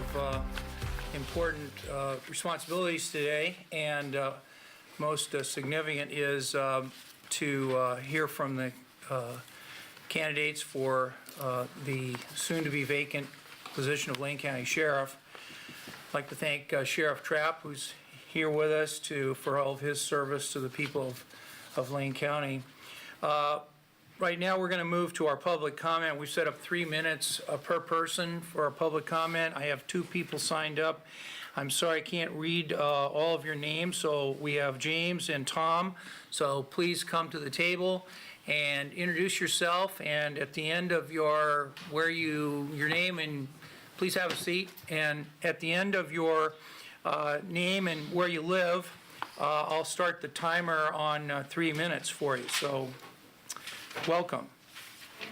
of important responsibilities today, and most significant is to hear from the candidates for the soon-to-be vacant position of Lane County Sheriff. I'd like to thank Sheriff Trapp, who's here with us for all of his service to the people of Lane County. Right now, we're going to move to our public comment. We've set up 3 minutes per person for our public comment. I have 2 people signed up. I'm sorry I can't read all of your names, so we have James and Tom. So please come to the table and introduce yourself, and at the end of your name, and please have a seat, and at the end of your name and where you live, I'll start the timer on 3 minutes for you. So welcome.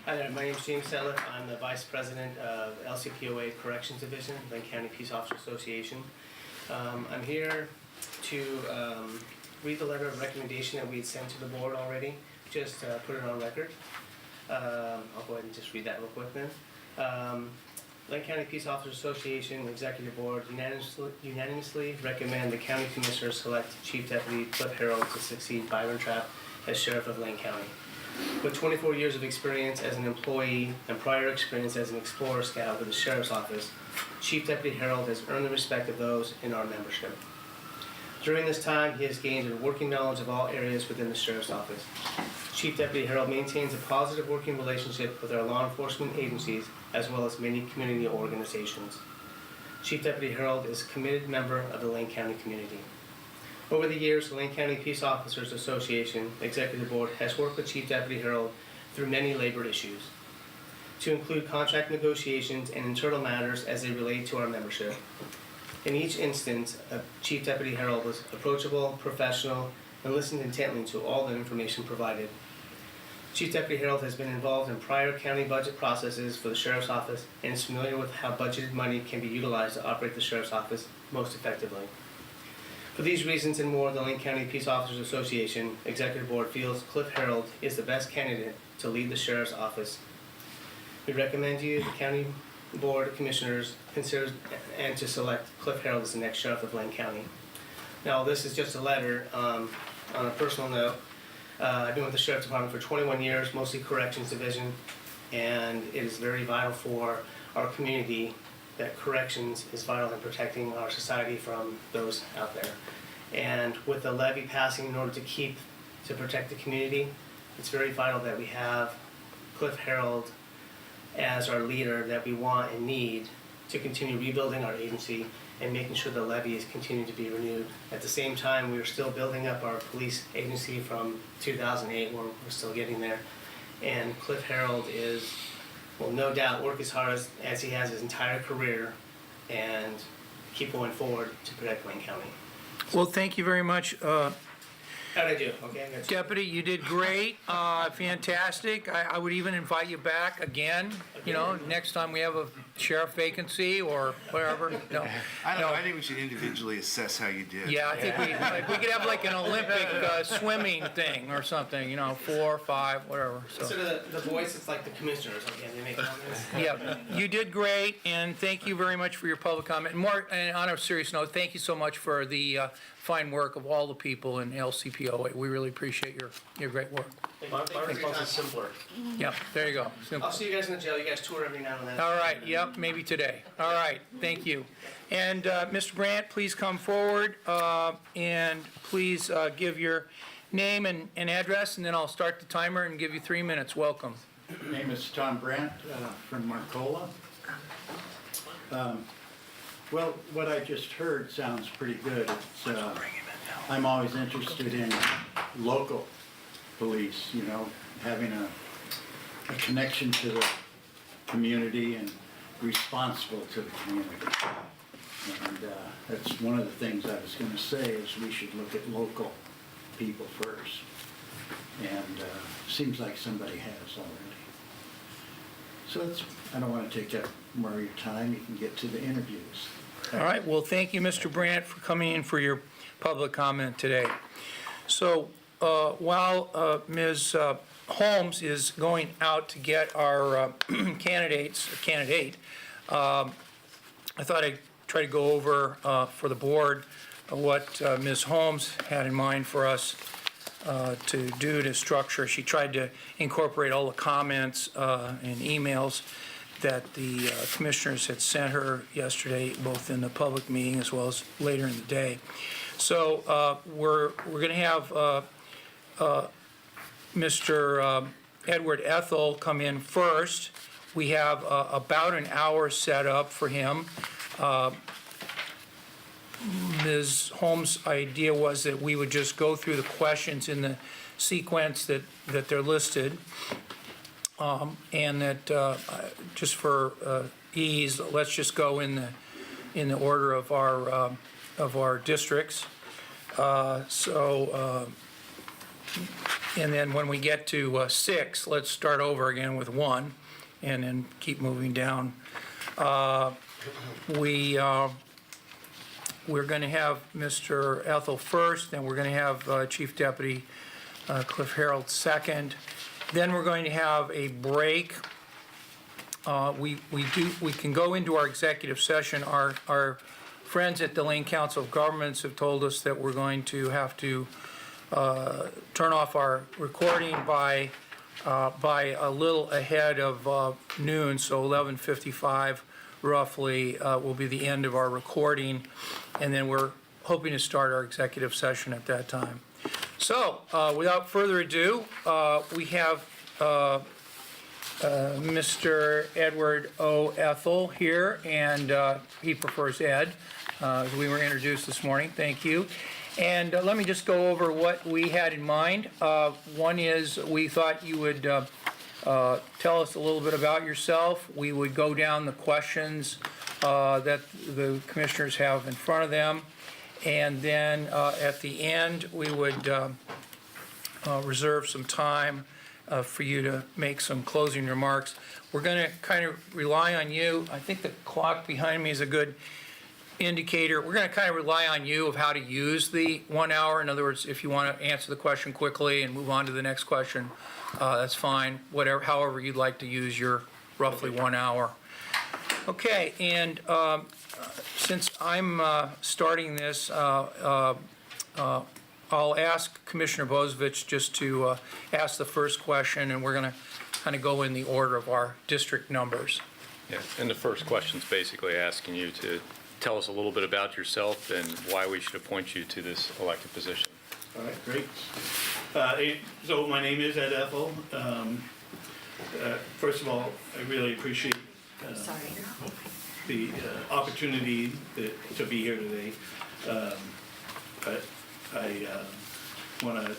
Hi there, my name is James Setliff. I'm the Vice President of LCPOA Corrections Division, Lane County Peace Officer Association. I'm here to read the letter of recommendation that we had sent to the board already, just put it on record. I'll go ahead and just read that real quick then. Lane County Peace Officers Association Executive Board unanimously recommend the County Commissioners select Chief Deputy Cliff Harold to succeed Byron Trapp as Sheriff of Lane County. With 24 years of experience as an employee and prior experience as an Explorer Scout with the Sheriff's Office, Chief Deputy Harold has earned the respect of those in our membership. During this time, he has gained a working knowledge of all areas within the Sheriff's Office. Chief Deputy Harold maintains a positive working relationship with our law enforcement agencies as well as many community organizations. Chief Deputy Harold is a committed member of the Lane County community. Over the years, the Lane County Peace Officers Association Executive Board has worked with Chief Deputy Harold through many labor issues, to include contract negotiations and internal matters as they relate to our membership. In each instance, Chief Deputy Harold was approachable, professional, and listened intently to all the information provided. Chief Deputy Harold has been involved in prior county budget processes for the Sheriff's Office and is familiar with how budgeted money can be utilized to operate the Sheriff's Office most effectively. For these reasons and more, the Lane County Peace Officers Association Executive Board feels Cliff Harold is the best candidate to lead the Sheriff's Office. We recommend you, the County Board of Commissioners, consider and to select Cliff Harold as the next Sheriff of Lane County. Now, this is just a letter on a personal note. I've been with the Sheriff's Department for 21 years, mostly Corrections Division, and it is very vital for our community that corrections is vital in protecting our society from those out there. And with the levy passing in order to protect the community, it's very vital that we have Cliff Harold as our leader that we want and need to continue rebuilding our agency and making sure the levy is continuing to be renewed. At the same time, we are still building up our police agency from 2008, where we're still getting there. And Cliff Harold will no doubt work as hard as he has his entire career and keep going forward to protect Lane County. Well, thank you very much. How'd I do? Okay, I got you. Deputy, you did great, fantastic. I would even invite you back again, next time we have a sheriff vacancy or whatever. No, I don't know. I think we should individually assess how you did. yeah, I think we could have like an Olympic swimming thing or something, 4, 5, whatever. So, Instead of the voice, it's like the commissioners, okay, they make comments. yeah, you did great, and thank you very much for your public comment. And on a serious note, thank you so much for the fine work of all the people in LCPOA. We really appreciate your great work. It's simpler. Yeah, there you go. Simple. I'll see you guys in the jail. You guys tour every now and then. All right, yep, maybe today. All right, thank you. And Mr. Brandt, please come forward and please give your name and address, and then I'll start the timer and give you 3 minutes. Welcome. My name is Tom Brandt from Marcola. Well, what I just heard sounds pretty good. I'm always interested in local police, having a connection to the community and responsible to the community. And that's one of the things I was going to say is we should look at local people first. And seems like somebody has already. So I don't want to take up more of your time. You can get to the interviews. All right, well, thank you, Mr. Brandt, for coming in for your public comment today. So while Ms. Holmes is going out to get our candidate, I thought I'd try to go over for the board what Ms. Holmes had in mind for us to do to structure. She tried to incorporate all the comments and emails that the commissioners had sent her yesterday, both in the public meeting as well as later in the day. So we're going to have Mr. Edward Ethel come in first. We have about an hour set up for him. Ms. Holmes' idea was that we would just go through the questions in the sequence that they're listed, and that just for ease, let's just go in the order of our districts. And then when we get to 6, let's start over again with 1, and then keep moving down. We're going to have Mr. Ethel first, then we're going to have Chief Deputy Cliff Harold second. Then we're going to have a break. We can go into our executive session. Our friends at the Lane Council of Governments have told us that we're going to have to turn off our recording by a little ahead of noon, so 11:55 roughly will be the end of our recording, and then we're hoping to start our executive session at that time. So without further ado, we have Mr. Edward O. Ethel here, and he prefers Ed, as we were introduced this morning. Thank you. And let me just go over what we had in mind. One is we thought you would tell us a little bit about yourself. We would go down the questions that the commissioners have in front of them. And then at the end, we would reserve some time for you to make some closing remarks. We're going to kind of rely on you. I think the clock behind me is a good indicator. We're going to kind of rely on you of how to use the 1 hour. In other words, if you want to answer the question quickly and move on to the next question, that's fine. Whatever, however you'd like to use your roughly 1 hour. Okay, and since I'm starting this, I'll ask Commissioner Bozovich just to ask the first question, and we're going to kind of go in the order of our district numbers. Yeah, and the first question's basically asking you to tell us a little bit about yourself and why we should appoint you to this elected position. All right, great. So my name is Ed Ethel. First of all, I really appreciate the opportunity to be here today. I want to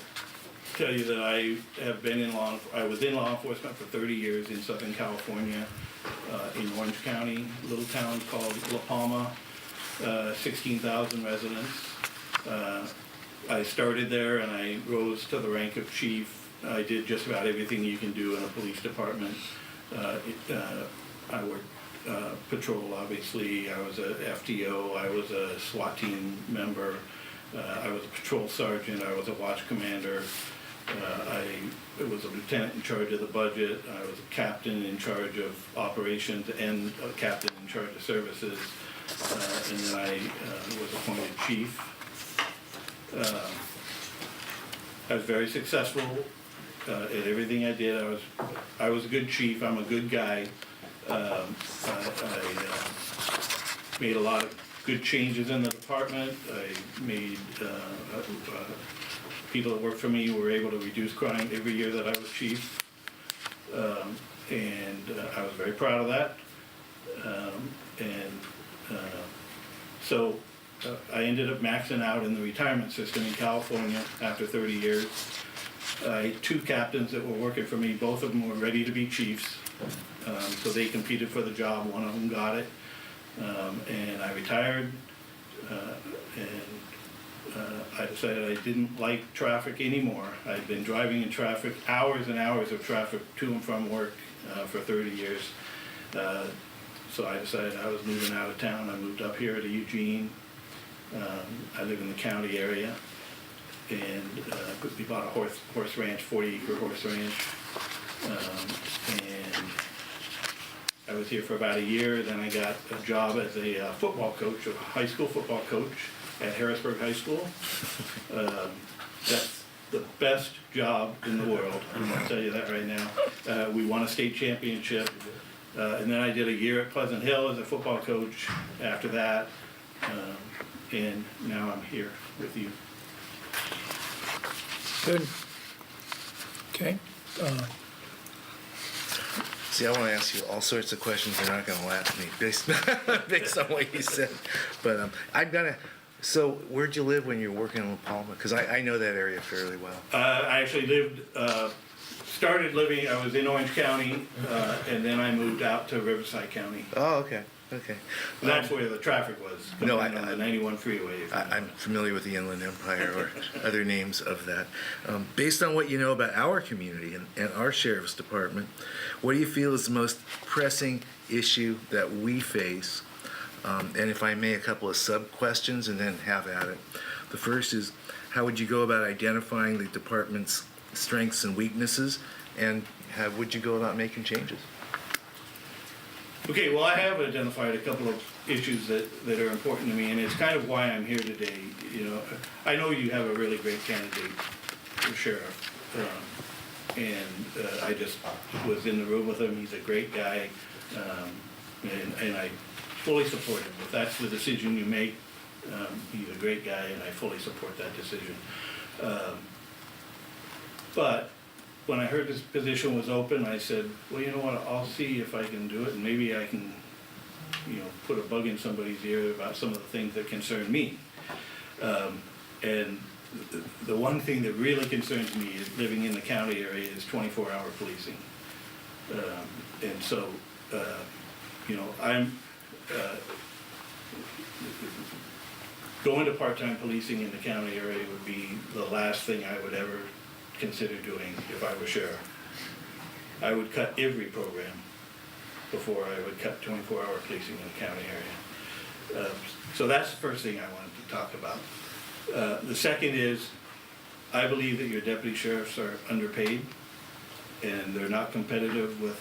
tell you that I have been I was in law enforcement for 30 years in Southern California, in Orange County, a little town called La Palma, 16,000 residents. I started there and I rose to the rank of chief. I did just about everything you can do in a police department. I worked patrol, obviously. I was a FTO. I was a SWAT team member. I was a patrol sergeant. I was a watch commander. I was a lieutenant in charge of the budget. I was a captain in charge of operations and a captain in charge of services. And then I was appointed chief. I was very successful at everything I did. I was a good chief. I'm a good guy. I made a lot of good changes in the department. I made people that worked for me were able to reduce crime every year that I was chief, and I was very proud of that. So I ended up maxing out in the retirement system in California after 30 years. I had 2 captains that were working for me. Both of them were ready to be chiefs, so they competed for the job. One of them got it, and I retired, I decided I didn't like traffic anymore. I'd been driving in traffic, hours and hours of traffic to and from work for 30 years. So I decided I was moving out of town. I moved up here to Eugene. I live in the county area, and we bought a horse ranch, 40-acre horse ranch, and I was here for about a year, then I got a job as a football coach, a high school football coach at Harrisburg High School. That's the best job in the world, I'm gonna tell you that right now. We won a state championship, and then I did a year at Pleasant Hill as a football coach after that, and now I'm here with you. Good. Okay. See, I want to ask you all sorts of questions. They're not going to last me based, based on what you said. But I'm going to, so where'd you live when you were working in La Palma? Because I know that area fairly well. I actually started living, I was in Orange County, and then I moved out to Riverside County. Oh, okay, okay. That's where the traffic was, No, coming on the 91 freeway. I'm familiar with the Inland Empire or other names of that. Based on what you know about our community and our sheriff's department, what do you feel is the most pressing issue that we face? And if I may, a couple of sub-questions and then have at it. The first is, how would you go about identifying the department's strengths and weaknesses? And how would you go about making changes? Okay, well, I have identified a couple of issues that are important to me, and it's kind of why I'm here today. You know, I know you have a really great candidate for sheriff, and I just was in the room with him. He's a great guy, and I fully support him. If that's the decision you make, he's a great guy, and I fully support that decision. But when I heard this position was open, I said, well, you know what, I'll see if I can do it, and maybe I can, you know, put a bug in somebody's ear about some of the things that concern me. And the one thing that really concerns me is living in the county area is 24-hour policing. And so, you know, I'm going to part-time policing in the county area would be the last thing I would ever consider doing if I were sheriff. I would cut every program before I would cut 24-hour policing in the county area. So that's the first thing I wanted to talk about. The second is, I believe that your deputy sheriffs are underpaid and they're not competitive with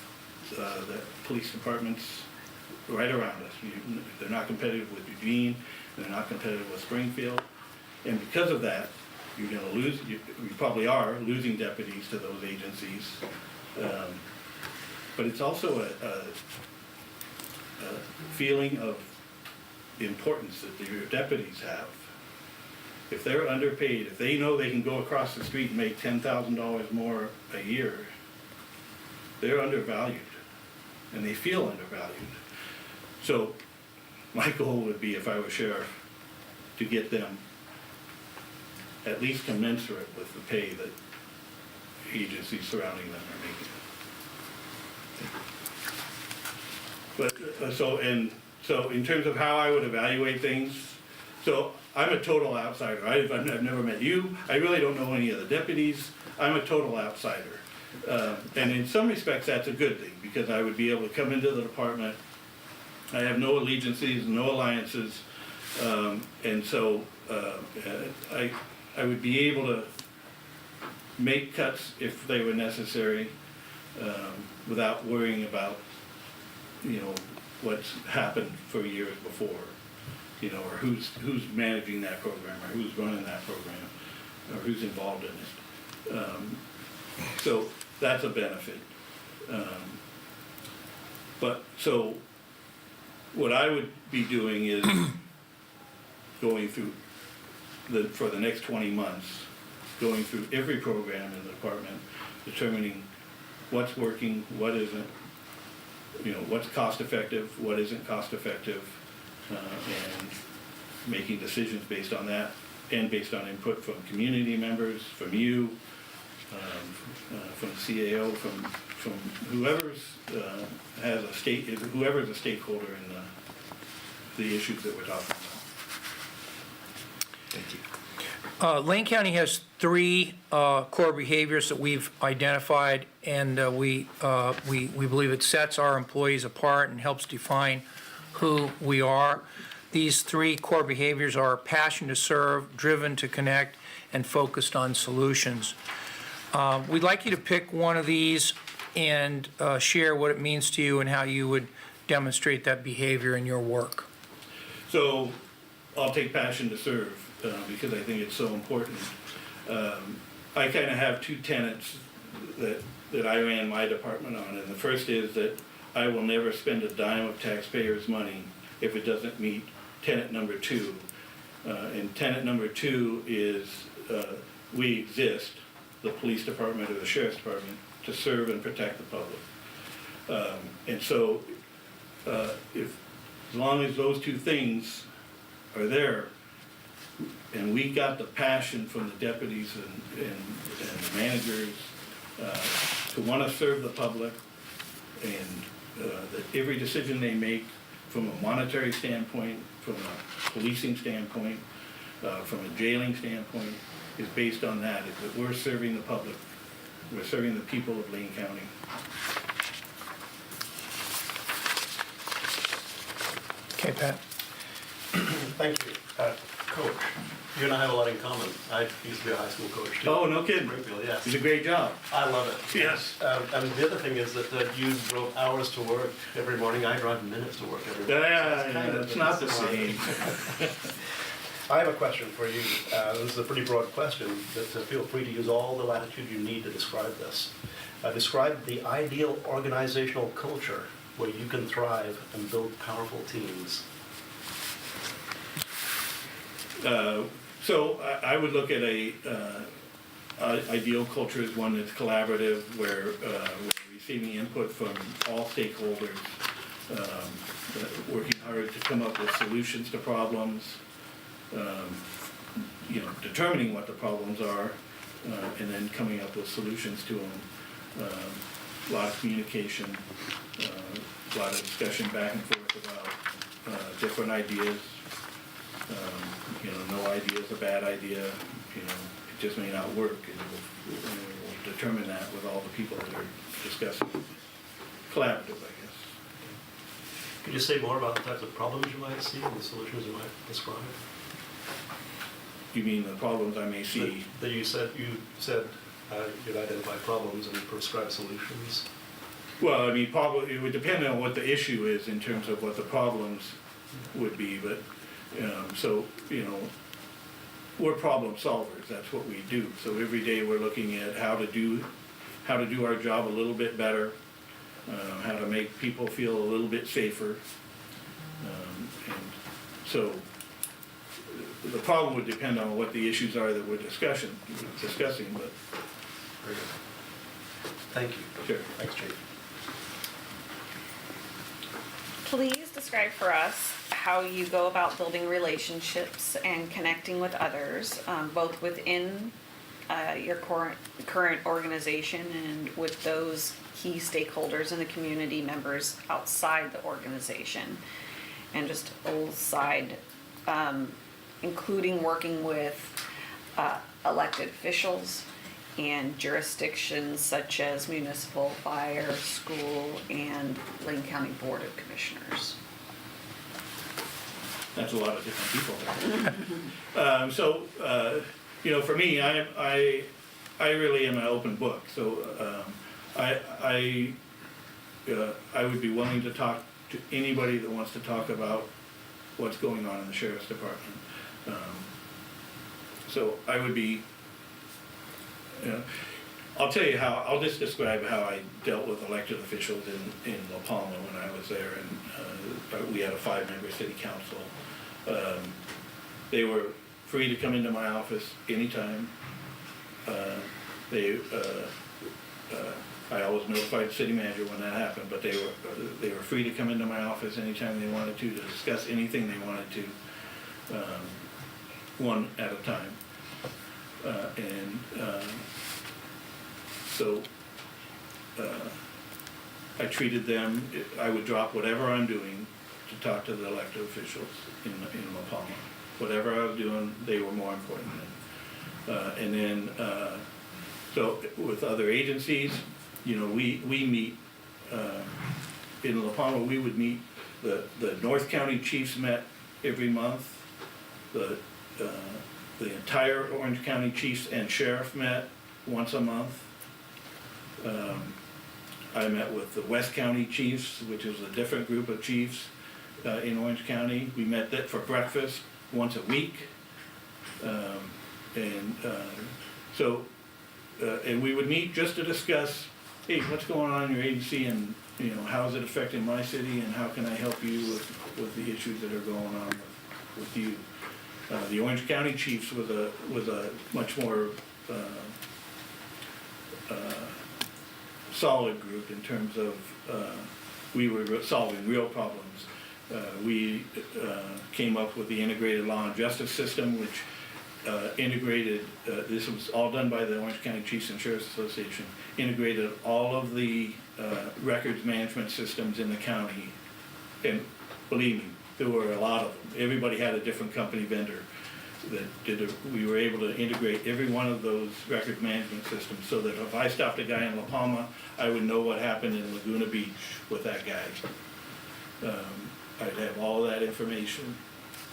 the police departments right around us. They're not competitive with Eugene, they're not competitive with Springfield, and because of that, you're gonna lose, you probably are losing deputies to those agencies. But it's also a feeling of the importance that your deputies have. If they're underpaid, if they know they can go across the street and make $10,000 more a year, they're undervalued, and they feel undervalued. So my goal would be, if I were sheriff, to get them at least commensurate with the pay that agencies surrounding them are making. But, so in terms of how I would evaluate things, so I'm a total outsider. I've never met you. I really don't know any of the deputies. I'm a total outsider. And in some respects, that's a good thing, because I would be able to come into the department. I have no allegiances, no alliances, and so I would be able to make cuts if they were necessary, without worrying about, you know, what's happened for years before, you know, or who's managing that program, or who's running that program, or who's involved in it. So that's a benefit. But so what I would be doing is going through for the next 20 months, going through every program in the department, determining what's working, what isn't, you know, what's cost effective, what isn't cost effective, and making decisions based on that, and based on input from community members, from you, from the CAO, from whoever's whoever's a stakeholder in the issues that we're talking about. Thank you. Lane County has three core behaviors that we've identified, and we believe it sets our employees apart and helps define who we are. These three core behaviors are passion to serve, driven to connect, and focused on solutions. We'd like you to pick one of these and share what it means to you and how you would demonstrate that behavior in your work. So I'll take passion to serve, because I think it's so important. I kind of have two tenets that I ran my department on, and the first is that I will never spend a dime of taxpayers' money if it doesn't meet tenet number 2. And tenet number 2 is we exist, the police department or the sheriff's department, to serve and protect the public. And so as long as those two things are there, and we got the passion from the deputies and the managers to want to serve the public, and that every decision they make from a monetary standpoint, from a policing standpoint, from a jailing standpoint, is based on that, is that we're serving the public, we're serving the people of Lane County. Okay, Pat? Thank you. Coach, you and I have a lot in common. I used to be a high school coach too. Oh, no kidding. Springfield, yes. It's a great job. I love it. Yes. And the other thing is that you drove hours to work every morning. I drive minutes to work every morning. Yeah, it's not the same. I have a question for you. This is a pretty broad question, but feel free to use all the latitude you need to describe this. Describe the ideal organizational culture where you can thrive and build powerful teams. So I would look at a ideal culture as one that's collaborative, where we're receiving input from all stakeholders, working hard to come up with solutions to problems, determining what the problems are, and then coming up with solutions to them. A lot of communication, a lot of discussion back and forth about different ideas. No idea is a bad idea, it just may not work, and we'll determine that with all the people that are discussing. Collaborative, I guess. Could you say more about the types of problems you might see and the solutions you might describe? You mean the problems I may see? That you said you'd identify problems and prescribe solutions. Well, I mean, probably, it would depend on what the issue is in terms of what the problems would be, but, we're problem solvers, that's what we do. So every day we're looking at how to do our job a little bit better, how to make people feel a little bit safer. And so the problem would depend on what the issues are that we're discussing, but. Very good. Thank you. Sure. Thanks, Chief. Please describe for us how you go about building relationships and connecting with others, both within your current organization and with those key stakeholders and the community members outside the organization. And just a little side, including working with elected officials and jurisdictions such as municipal, fire, school, and Lane County Board of Commissioners. That's a lot of different people. For me, I really am an open book. So I would be willing to talk to anybody that wants to talk about what's going on in the sheriff's department. So I would be. I'll tell you I'll just describe how I dealt with elected officials in La Palma when I was there, and we had a 5-member city council. They were free to come into my office anytime. I always notified the city manager when that happened, but they were free to come into my office anytime they wanted to discuss anything they wanted to, one at a time. So I treated them, I would drop whatever I'm doing to talk to the elected officials in La Palma. Whatever I was doing, they were more important than. So with other agencies, we meet, in La Palma, we would meet, the North County chiefs met every month. The entire Orange County chiefs and sheriff met once a month. I met with the West County Chiefs, which is a different group of chiefs in Orange County. We met that for breakfast once a week. And we would meet just to discuss, hey, what's going on in your agency, and how is it affecting my city, and how can I help you with the issues that are going on with you. The Orange County Chiefs was a much more solid group in terms of we were solving real problems. We came up with the integrated law and justice system, which integrated, this was all done by the Orange County Chiefs and Sheriffs Association, integrated all of the records management systems in the county. And believe me, there were a lot of them. Everybody had a different company vendor that did it. We were able to integrate every one of those records management systems so that if I stopped a guy in La Palma, I would know what happened in Laguna Beach with that guy. I'd have all that information.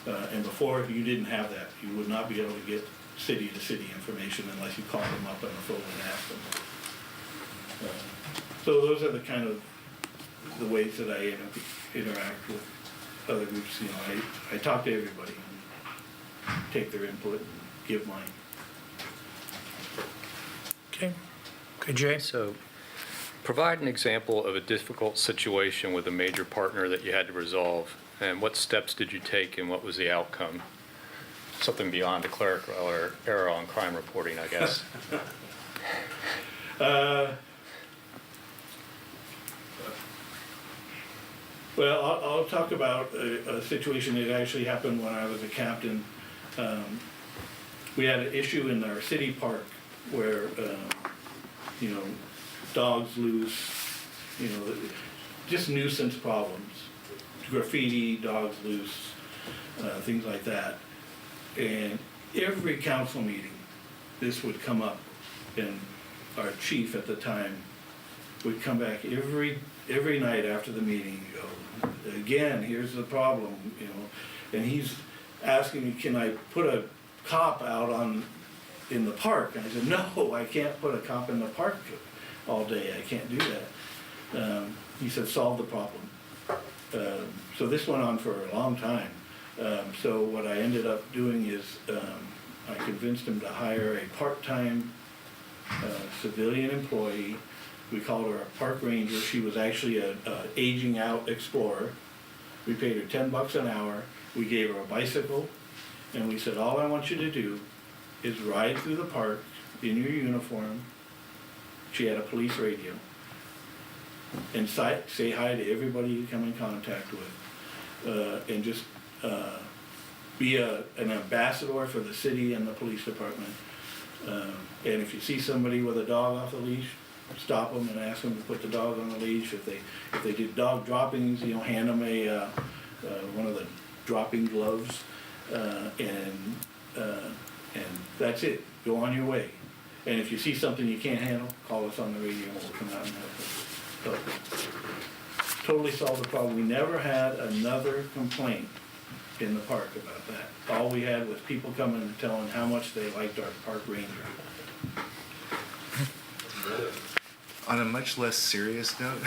And before, you didn't have that. You would not be able to get city-to-city information unless you called them up on the phone and asked them. So those are the kind of the ways that I interact with other groups. I talk to everybody and take their input and give mine. Okay. Okay, Jay? So provide an example of a difficult situation with a major partner that you had to resolve, and what steps did you take and what was the outcome? Something beyond a clerical or error on crime reporting, I guess. Well, I'll talk about a situation that actually happened when I was a captain. We had an issue in our city park where, dogs loose, just nuisance problems. Graffiti, dogs loose, things like that. And every council meeting, this would come up, and our chief at the time would come back every night after the meeting and go, again, here's the problem, and he's asking me, can I put a cop out in the park? And I said, no, I can't put a cop in the park all day, I can't do that. He said, solve the problem. So this went on for a long time. So what I ended up doing is I convinced him to hire a part-time civilian employee. We called her a park ranger. She was actually a aging out explorer. We paid her $10 an hour. We gave her a bicycle, and we said, all I want you to do is ride through the park in your uniform. She had a police radio. And say hi to everybody you come in contact with, and just be an ambassador for the city and the police department. And if you see somebody with a dog off the leash, stop them and ask them to put the dog on the leash. If they did dog droppings, hand them one of the dropping gloves, and that's it. Go on your way. And if you see something you can't handle, call us on the radio and we'll come out and help you. So, totally solved the problem. We never had another complaint in the park about that. All we had was people coming and telling how much they liked our park ranger. On a much less serious note,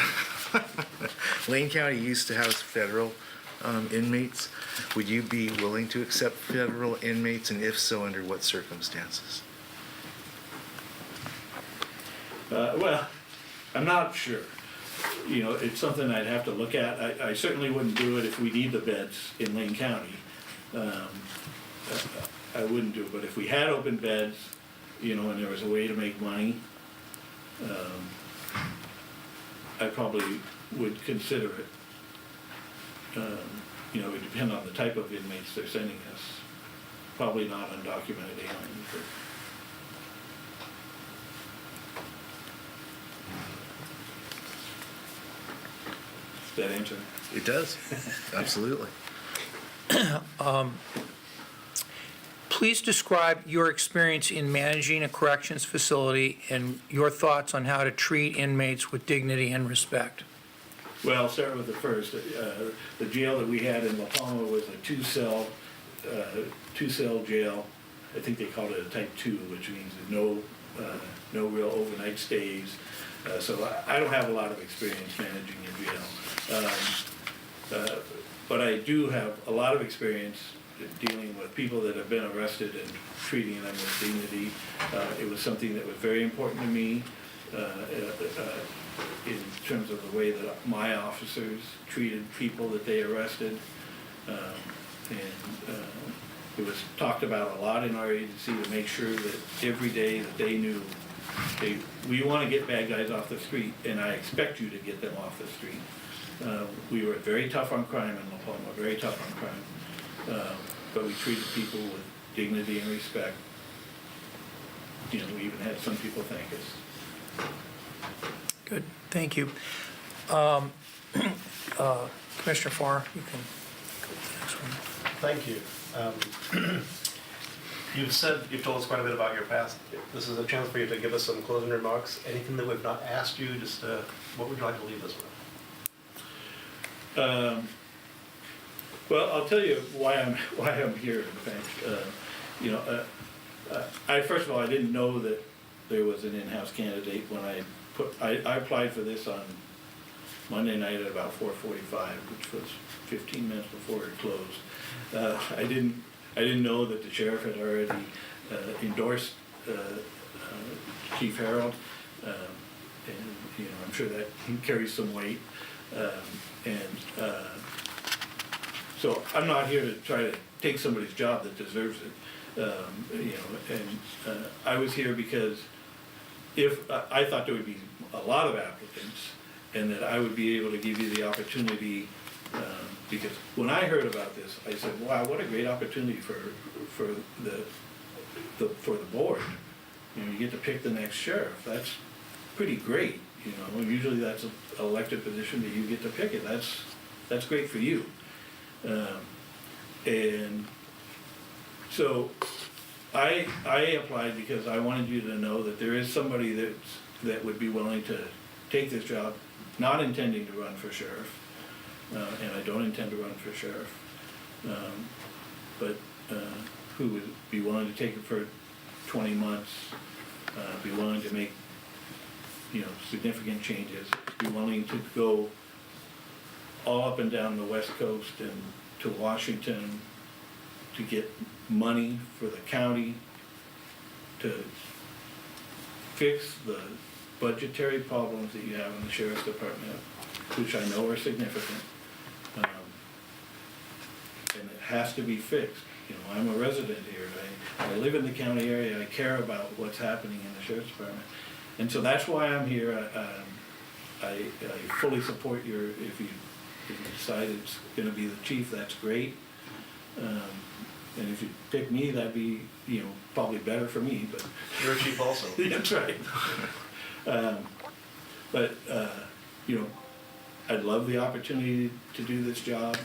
Lane County used to house federal inmates. Would you be willing to accept federal inmates, and if so, under what circumstances? Well, I'm not sure. It's something I'd have to look at. I certainly wouldn't do it if we need the beds in Lane County. I wouldn't do it, but if we had open beds, and there was a way to make money, I probably would consider it. It would depend on the type of inmates they're sending us. Probably not undocumented aliens. Does that answer? It does, absolutely. Please describe your experience in managing a corrections facility and your thoughts on how to treat inmates with dignity and respect. Well, I'll start with the first. The jail that we had in La Palma was a two-cell jail. I think they called it a type 2, which means no no real overnight stays. So I don't have a lot of experience managing a jail. But I do have a lot of experience dealing with people that have been arrested and treating them with dignity. It was something that was very important to me in terms of the way that my officers treated people that they arrested. It was talked about a lot in our agency to make sure that every day that they knew, we want to get bad guys off the street, and I expect you to get them off the street. We were very tough on crime in La Palma, very tough on crime. But we treated people with dignity and respect. You know, we even had some people thank us. Good, thank you. Commissioner Farr, you can go to the next one. Thank you. You've told us quite a bit about your past. This is a chance for you to give us some closing remarks. Anything that we've not asked you, just what would you like to leave us with? Well, I'll tell you why I'm here, in fact. I first of all, I didn't know that there was an in-house candidate when I applied for this on Monday night at about 4:45, which was 15 minutes before it closed. I didn't know that the sheriff had already endorsed Chief Harold, and I'm sure that carries some weight. So I'm not here to try to take somebody's job that deserves it, I was here because I thought there would be a lot of applicants, and that I would be able to give you the opportunity, because when I heard about this, I said, wow, what a great opportunity for the board. You get to pick the next sheriff. That's pretty great. Usually that's an elected position that you get to pick it. That's great for you. And so I applied because I wanted you to know that there is somebody that would be willing to take this job, not intending to run for sheriff, and I don't intend to run for sheriff, but who would be willing to take it for 20 months, be willing to make significant changes, be willing to go all up and down the West Coast and to Washington to get money for the county to fix the budgetary problems that you have in the sheriff's department, which I know are significant. And it has to be fixed. I'm a resident here. I live in the county area. I care about what's happening in the sheriff's department. And so that's why I'm here. I fully support if you decide it's gonna be the chief, that's great. And if you pick me, that'd be, probably better for me, but. You're a chief also. That's right. But I'd love the opportunity to do this job,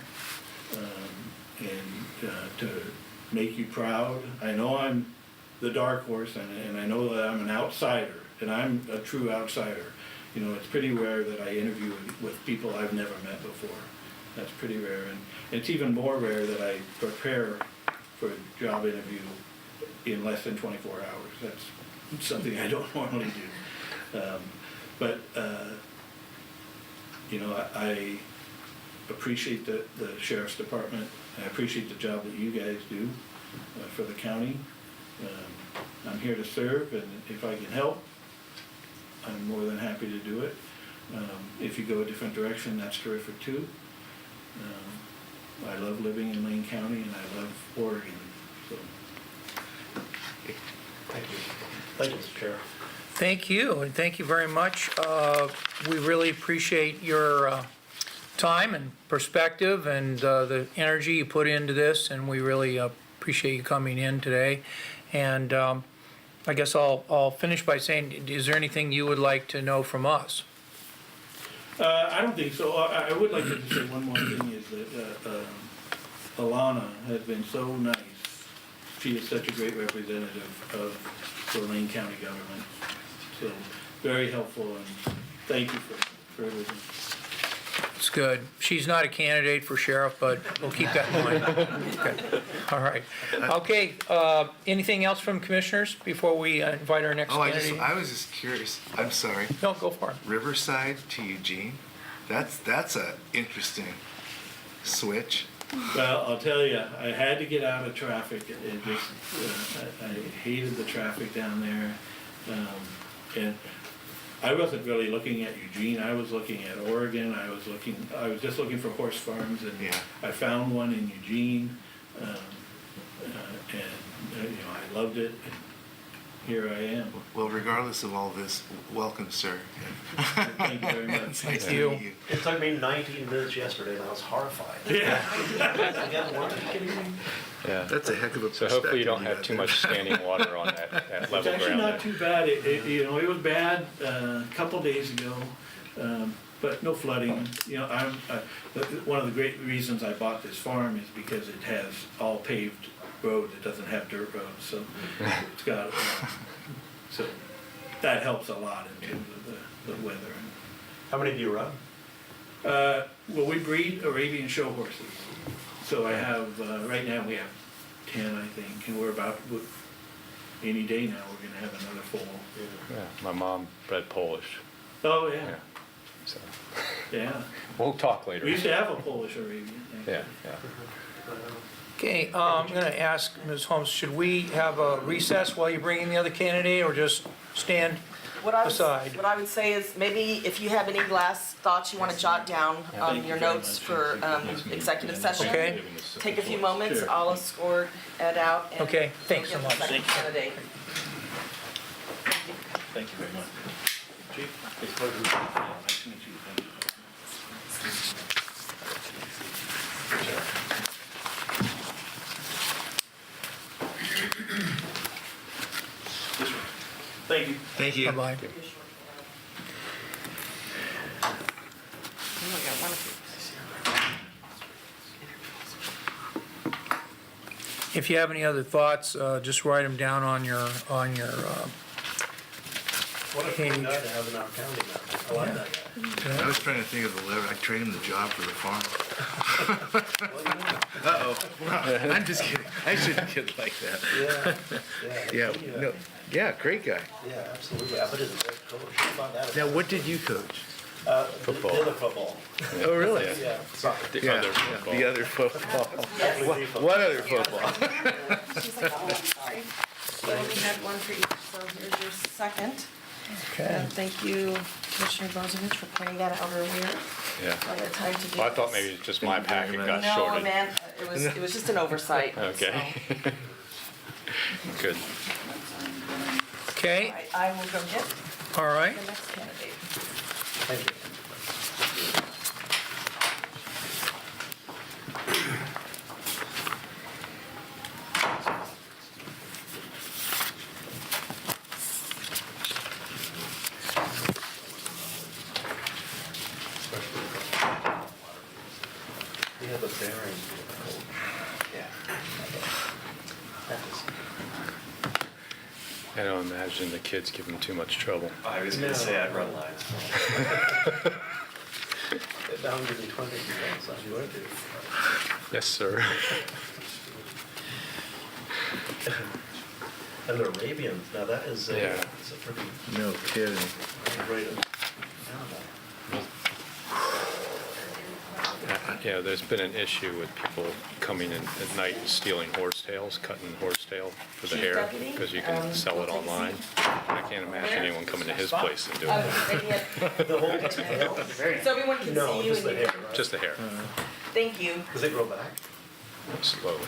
and to make you proud. I know I'm the dark horse, and I know that I'm an outsider, and I'm a true outsider. It's pretty rare that I interview with people I've never met before. That's pretty rare, and it's even more rare that I prepare for a job interview in less than 24 hours. That's something I don't normally do. I appreciate the sheriff's department. I appreciate the job that you guys do for the county. I'm here to serve, and if I can help, I'm more than happy to do it. If you go a different direction, that's terrific too. I love living in Lane County, and I love Oregon. So. Thank you. Thank you, Mr. Chair. Thank you, and thank you very much. We really appreciate your time and perspective and the energy you put into this, and we really appreciate you coming in today. And I guess I'll finish by saying, is there anything you would like to know from us? I don't think so. I would like to just say one more thing, is that Alana has been so nice. She is such a great representative of the Lane County government. So, very helpful, and thank you for everything. It's good. She's not a candidate for sheriff, but we'll keep that in mind. Okay. All right. Okay, anything else from commissioners before we invite our next Oh, candidate? I was just curious. I'm sorry. No, go for it. Riverside to Eugene. That's a interesting switch. Well, I'll tell you, I had to get out of traffic. It just, I hated the traffic down there. And I wasn't really looking at Eugene, I was looking at Oregon, I was just looking for horse farms, and Yeah. I found one in Eugene. I loved it, and here I am. Well, regardless of all this, welcome, sir. Thank you very much. It's nice you. to meet you. It took me 19 minutes yesterday, and I was horrified. Yeah. Again, what, are you kidding me? Yeah. That's a heck of a So perspective. hopefully you don't you have got too there. much standing water on that It's level actually ground not there. too bad. It was bad a couple days ago, but no flooding. One of the great reasons I bought this farm is because it has all paved roads. It doesn't have dirt roads, so it's got, so that helps a lot in terms of the weather. How many do you run? Well, we breed Arabian show horses. So I have, right now we have 10, I think, and we're about, any day now, we're gonna have another foal. Yeah, my mom bred Polish, Oh, yeah, yeah, so, yeah. we'll talk later. We used to have a Polish Arabian. Yeah, yeah. Okay, I'm going to ask Ms. Holmes, should we have a recess while you bring in the other candidate, or just stand? Aside. What I would say is maybe if you have any last thoughts you want to jot down Thank you your very notes much. for executive session. Okay. Take a few moments, Sure. I'll escort Ed out. and Okay, thanks so get the much. second candidate. Thank you very much. Chief, it's a pleasure. Nice to meet you. Thank you. This one. Thank you. Thank you. Bye-bye. Oh, I got one of If you have any other thoughts, just write them down on your, What a cool Page. guy to have in our county now. I like that guy. I was trying to think of the lever. I'd trade him the job for the farm. Uh-oh. I'm just kidding. I shouldn't kid like that. Yeah, no, yeah, great guy. Yeah, absolutely. I bet he's a great coach. How about that? Now, what did you coach? Football. The other football. Oh, really? Yeah, soccer. The Yeah, other yeah, football. the other football. Definitely football. What other football? She's like, oh, I'm sorry. We only had one for each, so here's your second. okay. And thank you, Commissioner Bozovich, for pointing that out earlier. Yeah. I had time to do Well, I thought this. maybe just my packet got No, shorted. man, it was just an oversight. Okay. Good. Okay, So, I will go get all right. the next candidate. Thank you. We have a bearing. Yeah. That is. I don't imagine the kids give them too much trouble. I was gonna say I'd run lines. Down to the 20, so you would do. Yes, sir. And the Arabians, now that is a, Yeah. it's a pretty No kidding. great animal. Yeah, there's been an issue with people coming in at night and stealing horsetails, cutting horsetail for the Chief hair, Deputy, because you can sell it we'll take a online. I can't imagine anyone coming to his place and doing Oh, that. and yet- The whole tail? So everyone can No, see you just and the you hair, can, right? Just the hair, thank you. Does it grow back? slowly.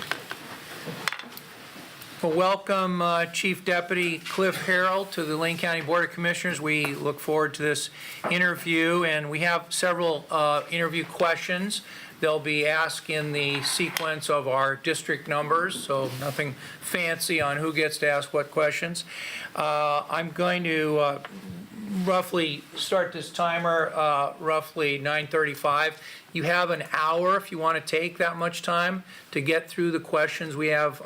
Well, welcome Chief Deputy Cliff Harrell to the Lane County Board of Commissioners. We look forward to this interview, and we have several interview questions. They'll be asked in the sequence of our district numbers, so nothing fancy on who gets to ask what questions. I'm going to roughly start this timer roughly 9:35. You have an hour if you want to take that much time to get through the questions. We have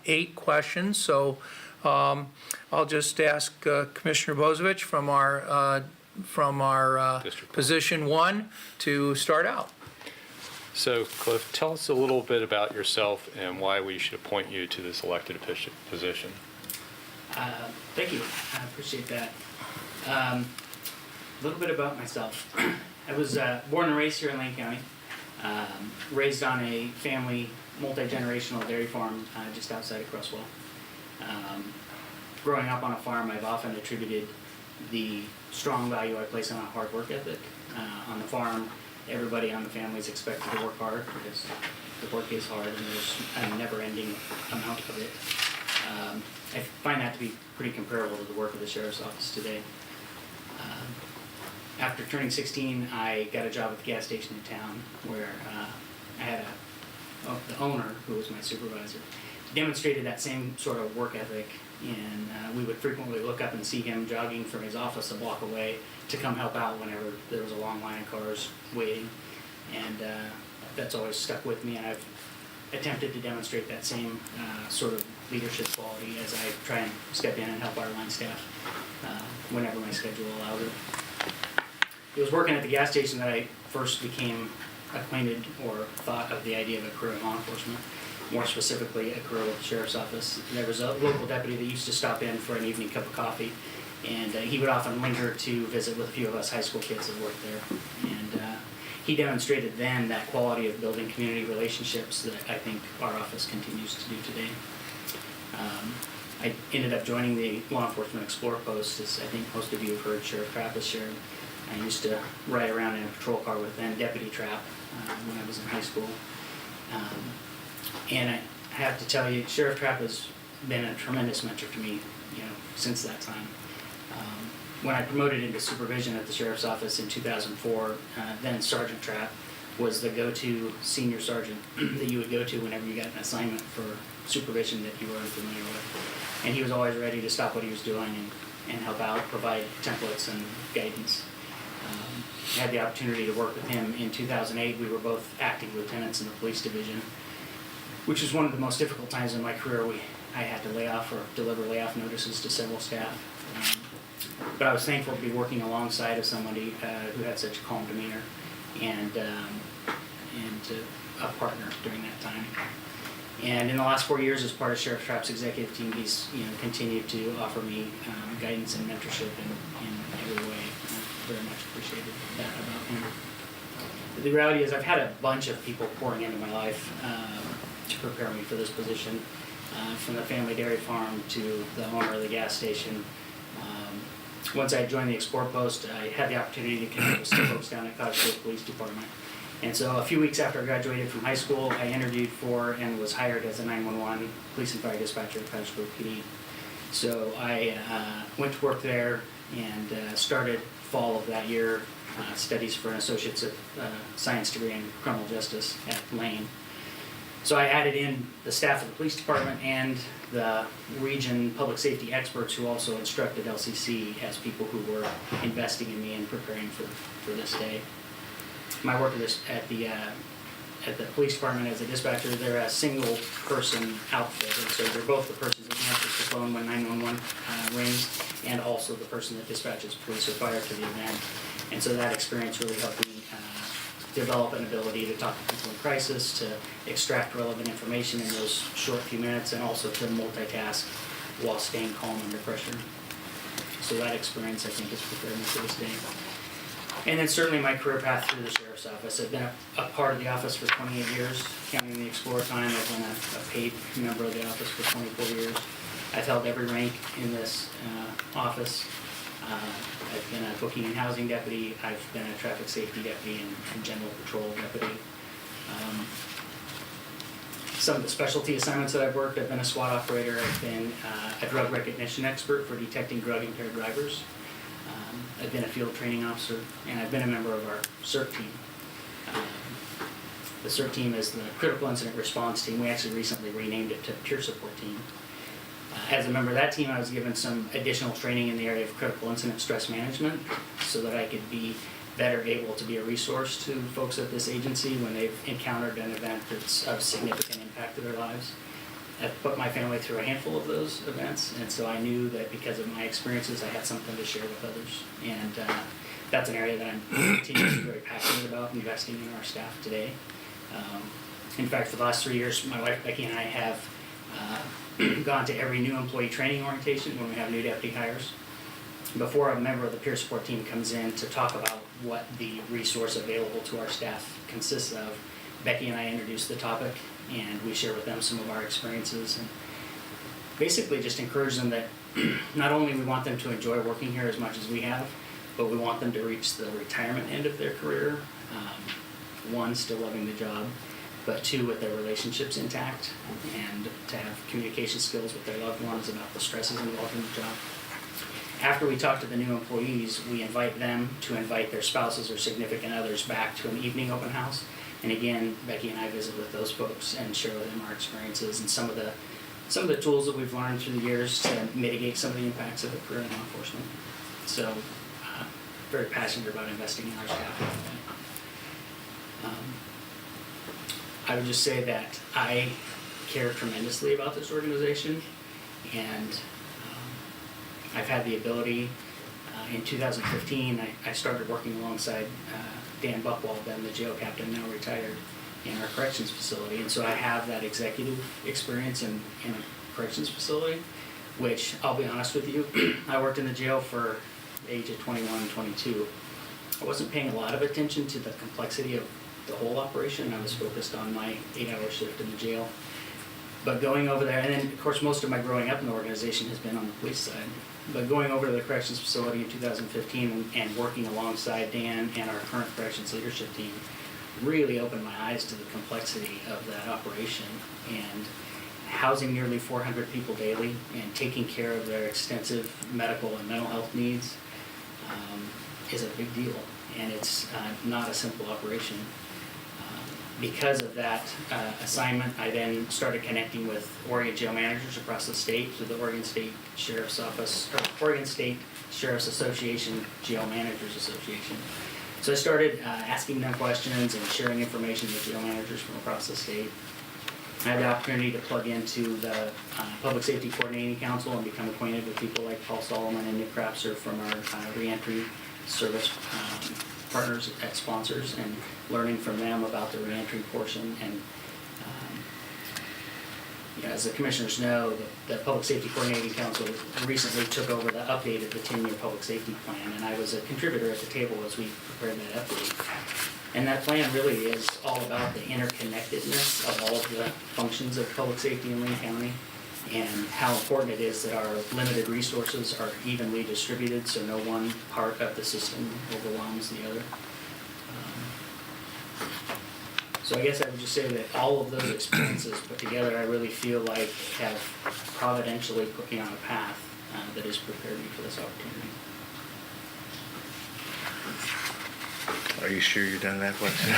8 questions, so I'll just ask Commissioner Bozovich from our from our District. position one to start out. So Cliff, tell us a little bit about yourself and why we should appoint you to this elected position. Thank you. I appreciate that. A little bit about myself. I was born and raised here in Lane County. Raised on a family multi-generational dairy farm just outside of Cresswell. Growing up on a farm, I've often attributed the strong value I place on a hard work ethic. On the farm, everybody on the family is expected to work hard because the work is hard and there's a never-ending amount of it. I find that to be pretty comparable to the work of the sheriff's office today. After turning 16, I got a job at the gas station in town where I had the owner, who was my supervisor, demonstrated that same sort of work ethic, and we would frequently look up and see him jogging from his office a block away to come help out whenever there was a long line of cars waiting, and that's always stuck with me, and I've attempted to demonstrate that same sort of leadership quality as I try and step in and help our line staff whenever my schedule allows it. It was working at the gas station that I first became acquainted or thought of the idea of a career in law enforcement, more specifically a career with the sheriff's office. There was a local deputy that used to stop in for an evening cup of coffee, and he would often linger to visit with a few of us high school kids that worked there. And he demonstrated then that quality of building community relationships that I think our office continues to do today. I ended up joining the Law Enforcement Explorer Post, as I think most of you have heard Sheriff Trapp is shared. I used to ride around in a patrol car with then Deputy Trapp when I was in high school. And I have to tell you, Sheriff Trapp has been a tremendous mentor to me, since that time. When I promoted into supervision at the Sheriff's Office in 2004, then Sergeant Trapp was the go-to senior sergeant that you would go to whenever you got an assignment for supervision that you were unfamiliar with. And he was always ready to stop what he was doing and help out, provide templates and guidance. I had the opportunity to work with him in 2008. We were both acting lieutenants in the police division, which was one of the most difficult times in my career. I had to lay off or deliver layoff notices to several staff. But I was thankful to be working alongside of somebody who had such a calm demeanor and a partner during that time. And in the last 4 years, as part of Sheriff Trapp's executive team, he's continued to offer me guidance and mentorship in every way. I very much appreciated that about him. But the reality is I've had a bunch of people pouring into my life to prepare me for this position, from the family dairy farm to the owner of the gas station. Once I joined the Explorer Post, I had the opportunity to connect with some folks down at Cottage Grove Police Department. And so a few weeks after I graduated from high school, I interviewed for and was hired as a 911 police and fire dispatcher at Cottage Grove PD. So I went to work there and started fall of that year studies for an Associate's of Science degree in criminal justice at Lane. So I added in the staff of the police department and the region public safety experts who also instructed LCC as people who were investing in me and preparing for this day. My work at the police department as a dispatcher, they're a single person outfit, and so they're both the person that answers the phone when 911 rings and also the person that dispatches police or fire to the event. And so that experience really helped me develop an ability to talk to people in crisis, to extract relevant information in those short few minutes, and also to multitask while staying calm under pressure. So that experience, I think, has prepared me for this day. And then certainly my career path through the Sheriff's Office. I've been a part of the office for 28 years, counting the Explorer time. I've been a paid member of the office for 24 years. I've held every rank in this office. I've been a booking and housing deputy. I've been a traffic safety deputy and general patrol deputy. Some of the specialty assignments that I've worked, I've been a SWAT operator. I've been a drug recognition expert for detecting drug-impaired drivers. I've been a field training officer, and I've been a member of our CERT team. The CERT team is the Critical Incident Response Team. We actually recently renamed it to Peer Support Team. As a member of that team, I was given some additional training in the area of critical incident stress management so that I could be better able to be a resource to folks at this agency when they've encountered an event that's of significant impact to their lives. I've put my family through a handful of those events, and so I knew that because of my experiences, I had something to share with others. And that's an area that I'm continuing to be very passionate about investing in our staff today. In fact, for the last 3 years, my wife Becky and I have gone to every new employee training orientation when we have new deputy hires. Before a member of the peer support team comes in to talk about what the resource available to our staff consists of, Becky and I introduce the topic, and we share with them some of our experiences, and basically just encourage them that not only we want them to enjoy working here as much as we have, but we want them to reach the retirement end of their career, one, still loving the job, but two, with their relationships intact, and to have communication skills with their loved ones about the stresses involved in the job. After we talk to the new employees, we invite them to invite their spouses or significant others back to an evening open house. And again, Becky and I visit with those folks and share with them our experiences and some of the tools that we've learned through the years to mitigate some of the impacts of a career in law enforcement. So, very passionate about investing in our staff. I would just say that I care tremendously about this organization, and I've had the ability, in 2015, I started working alongside Dan Buchwald, then the jail captain, now retired, in our corrections facility. And so I have that executive experience in a corrections facility, which, I'll be honest with you, I worked in the jail for the age of 21, 22. I wasn't paying a lot of attention to the complexity of the whole operation. I was focused on my 8-hour shift in the jail. But going over there, and then of course most of my growing up in the organization has been on the police side, but going over to the corrections facility in 2015 and working alongside Dan and our current corrections leadership team really opened my eyes to the complexity of that operation, and housing nearly 400 people daily and taking care of their extensive medical and mental health needs is a big deal, and it's not a simple operation. Because of that assignment, I then started connecting with Oregon jail managers across the state through the Oregon State Sheriff's Office, or Oregon State Sheriff's Association Jail Managers Association. So I started asking them questions and sharing information with jail managers from across the state. I had the opportunity to plug into the Public Safety Coordinating Council and become acquainted with people like Paul Solomon and Nick Krapser from our reentry service partners at sponsors, and learning from them about the reentry portion. And as the commissioners know, the Public Safety Coordinating Council recently took over the update of the 10-year public safety plan, and I was a contributor at the table as we prepared that update. And that plan really is all about the interconnectedness of all of the functions of public safety in Lane County, and how important it is that our limited resources are evenly distributed so no one part of the system overwhelms the other. So I guess I would just say that all of those experiences put together, I really feel like have providentially put me on a path that has prepared me for this opportunity. Are you sure you're done that question?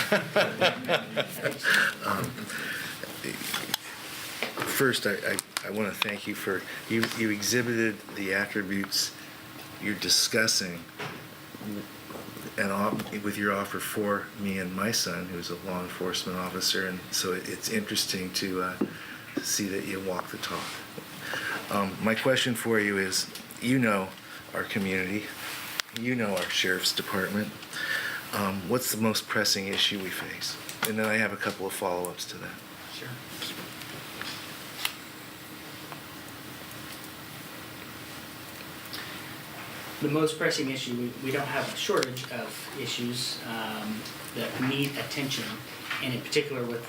First, I want to thank you for, you exhibited the attributes you're discussing and with your offer for me and my son, who's a law enforcement officer, and so it's interesting to see that you walk the talk. My question for you is, you know our community, you know our sheriff's department. What's the most pressing issue we face? And then I have a couple of follow-ups to that. Sure. The most pressing issue, we don't have a shortage of issues that need attention, and in particular with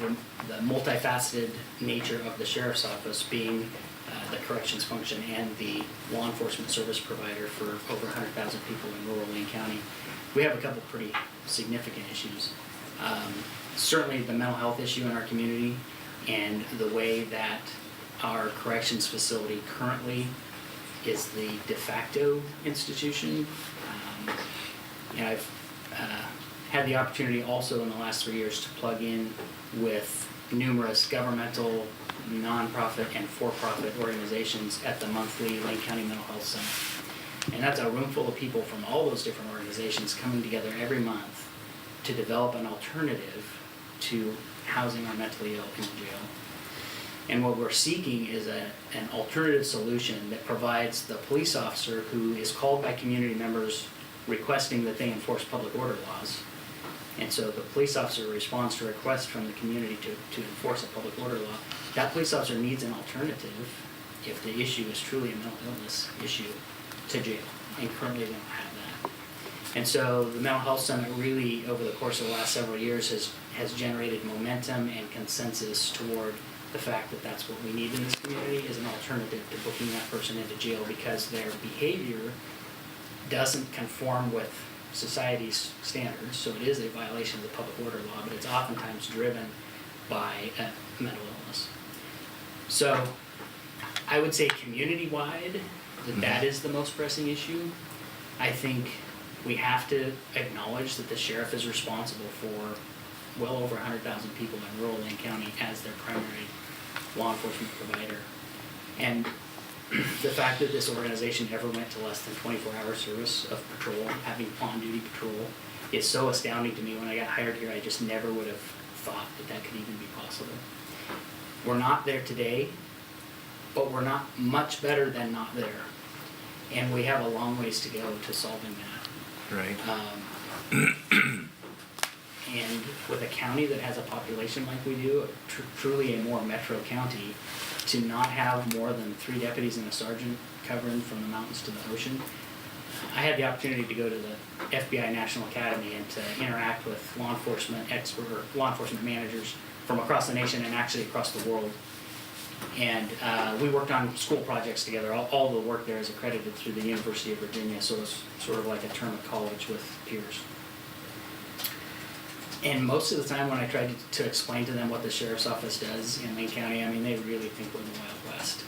the multifaceted nature of the sheriff's office being the corrections function and the law enforcement service provider for over 100,000 people in rural Lane County. We have a couple pretty significant issues. Certainly the mental health issue in our community and the way that our corrections facility currently is the de facto institution. I've had the opportunity also in the last 3 years to plug in with numerous governmental, nonprofit, and for-profit organizations at the monthly Lane County Mental Health Center. And that's a room full of people from all those different organizations coming together every month to develop an alternative to housing our mentally ill in jail. And what we're seeking is an alternative solution that provides the police officer who is called by community members requesting that they enforce public order laws. And so the police officer responds to a request from the community to enforce a public order law. That police officer needs an alternative if the issue is truly a mental illness issue to jail. And currently they don't have that. And so the Mental Health Summit really, over the course of the last several years, has generated momentum and consensus toward the fact that that's what we need in this community is an alternative to booking that person into jail because their behavior doesn't conform with society's standards, so it is a violation of the public order law, but it's oftentimes driven by a mental illness. So I would say community-wide, that is the most pressing issue. I think we have to acknowledge that the sheriff is responsible for well over 100,000 people in rural Lane County as their primary law enforcement provider. And the fact that this organization ever went to less than 24-hour service of patrol, having on-duty patrol, is so astounding to me. When I got hired here, I just never would have thought that that could even be possible. We're not there today, but we're not much better than not there. And we have a long ways to go to solving that. Right. And with a county that has a population like we do, truly a more metro county, to not have more than 3 deputies and a sergeant covering from the mountains to the ocean. I had the opportunity to go to the FBI National Academy and to interact with law enforcement managers from across the nation and actually across the world. And we worked on school projects together. All the work there is accredited through the University of Virginia, so it's sort of like a term of college with peers. And most of the time when I tried to explain to them what the sheriff's office does in Lane County, I mean, they really think we're the Wild West,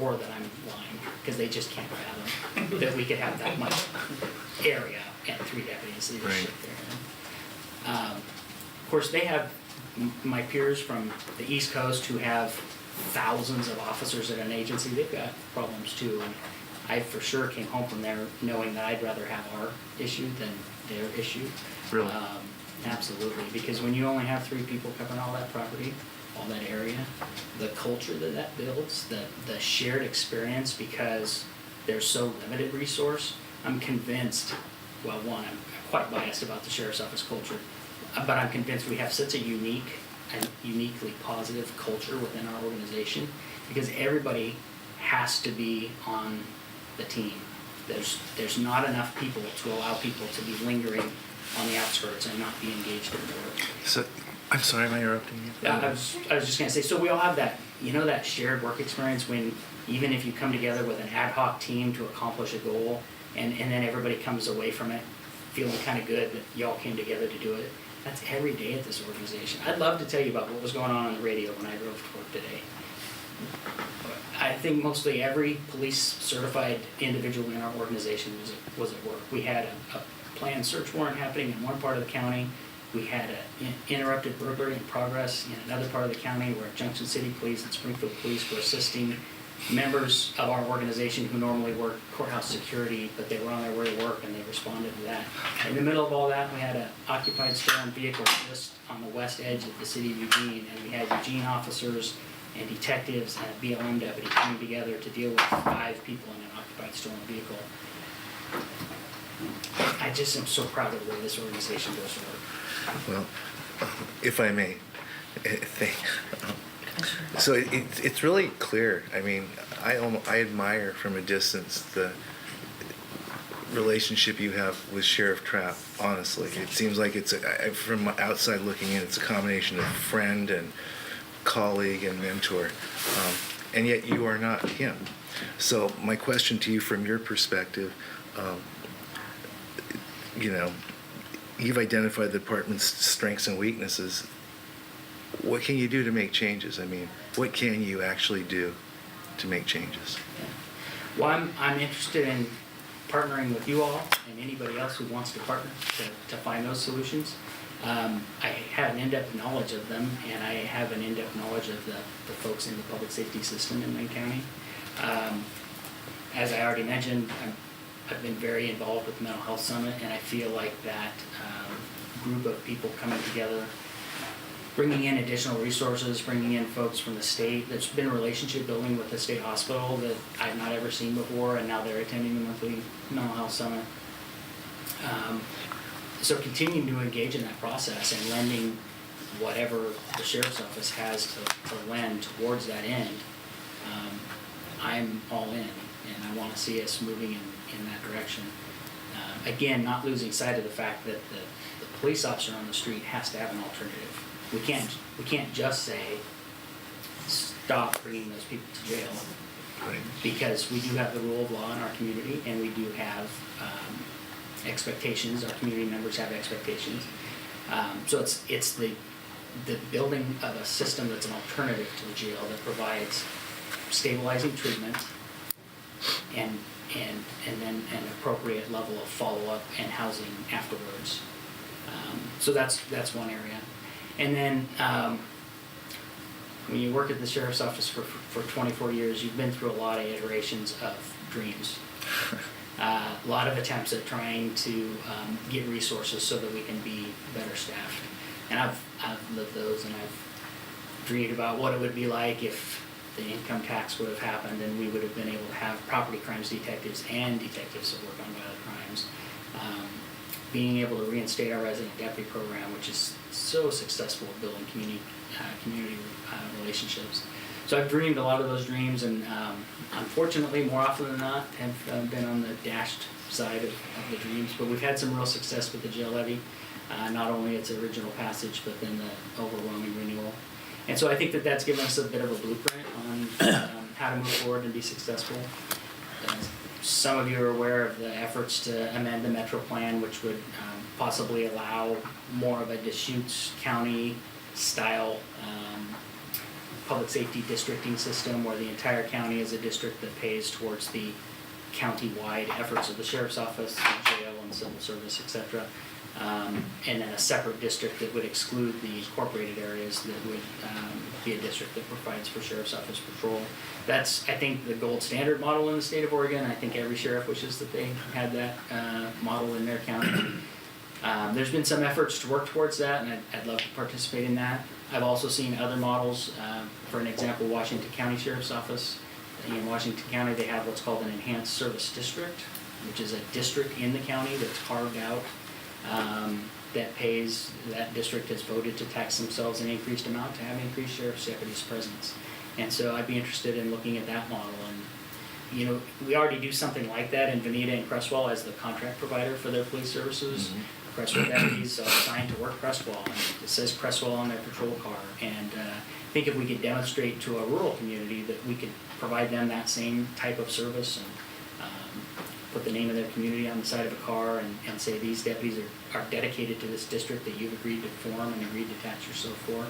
or that I'm lying, because they just can't fathom that we could have that much area and 3 deputies leadership there. Of course, they have my peers from the East Coast who have thousands of officers at an agency. They've got problems too, and I for sure came home from there knowing that I'd rather have our issue than their issue. Really? Absolutely, because when you only have 3 people covering all that property, all that area, the culture that builds, the shared experience, because there's so limited resource, I'm convinced, well, one, I'm quite biased about the sheriff's office culture, but I'm convinced we have such a unique and uniquely positive culture within our organization, because everybody has to be on the team. There's not enough people to allow people to be lingering on the outskirts and not be engaged in the work. So, I'm sorry, am I interrupting you? I was just gonna say, so we all have that, that shared work experience when, even if you come together with an ad hoc team to accomplish a goal, and then everybody comes away from it feeling kind of good that y'all came together to do it. That's every day at this organization. I'd love to tell you about what was going on the radio when I drove to work today. I think mostly every police certified individual in our organization was at work. We had a planned search warrant happening in one part of the county. We had an interrupted burglary in progress in another part of the county where Junction City Police and Springfield Police were assisting members of our organization who normally work courthouse security, but they were on their way to work and they responded to that. In the middle of all that, we had an occupied stolen vehicle just on the west edge of the city of Eugene, and we had Eugene officers and detectives and a BLM deputy coming together to deal with 5 people in an occupied stolen vehicle. I just am so proud of the way this organization goes to work. Well, if I may, so it's really clear. I mean, I admire from a distance the relationship you have with Sheriff Trapp. Honestly, it seems like from outside looking in, it's a combination of friend and colleague and mentor, and yet you are not him. So my question to you, from your perspective, you've identified the department's strengths and weaknesses. What can you do to make changes? I mean, what can you actually do to make changes? Well, I'm interested in partnering with you all and anybody else who wants to partner to find those solutions. I have an in-depth knowledge of them, and I have an in-depth knowledge of the folks in the public safety system in Lane County. As I already mentioned, I've been very involved with the Mental Health Summit, and I feel like that group of people coming together bringing in additional resources, bringing in folks from the state. There's been relationship building with the state hospital that I've not ever seen before, and now they're attending the monthly mental health summit. So continuing to engage in that process and lending whatever the sheriff's office has to lend towards that end, I'm all in, and I want to see us moving in that direction. Again, not losing sight of the fact that the police officer on the street has to have an alternative. We can't just say, stop bringing those people to jail. Right. Because we do have the rule of law in our community, and we do have expectations. Our community members have expectations. So it's the building of a system that's an alternative to the jail that provides stabilizing treatment and then an appropriate level of follow-up and housing afterwards. So that's one area. And then when you work at the sheriff's office for 24 years, you've been through a lot of iterations of dreams. A lot of attempts at trying to get resources so that we can be better staffed. And I've lived those, and I've dreamed about what it would be like if the income tax would have happened and we would have been able to have property crimes detectives and detectives that work on violent crimes. Being able to reinstate our resident deputy program, which is so successful at building community relationships. So I've dreamed a lot of those dreams, and unfortunately, more often than not, have been on the dashed side of the dreams. But we've had some real success with the jail levy, not only its original passage, but then the overwhelming renewal. And so I think that that's given us a bit of a blueprint on how to move forward and be successful. Some of you are aware of the efforts to amend the Metro Plan, which would possibly allow more of a Deschutes County style public safety districting system, where the entire county is a district that pays towards the county-wide efforts of the sheriff's office, the jail, and civil service, etc. And then a separate district that would exclude the incorporated areas that would be a district that provides for sheriff's office patrol. That's, I think, the gold standard model in the state of Oregon. I think every sheriff wishes that they had that model in their county. There's been some efforts to work towards that, and I'd love to participate in that. I've also seen other models. For an example, Washington County Sheriff's Office. In Washington County, they have what's called an enhanced service district, which is a district in the county that's carved out that pays, that district has voted to tax themselves an increased amount to have increased sheriff's deputies' presence. And so I'd be interested in looking at that model. And, you know, we already do something like that in Veneta and Crestwell as the contract provider for their police services. Mm-hmm. Crestwell deputies are assigned to work Crestwell, and it says Crestwell on their patrol car. And I think if we could demonstrate to a rural community that we could provide them that same type of service and put the name of their community on the side of a car and say these deputies are dedicated to this district that you've agreed to form and agreed to tax yourself for.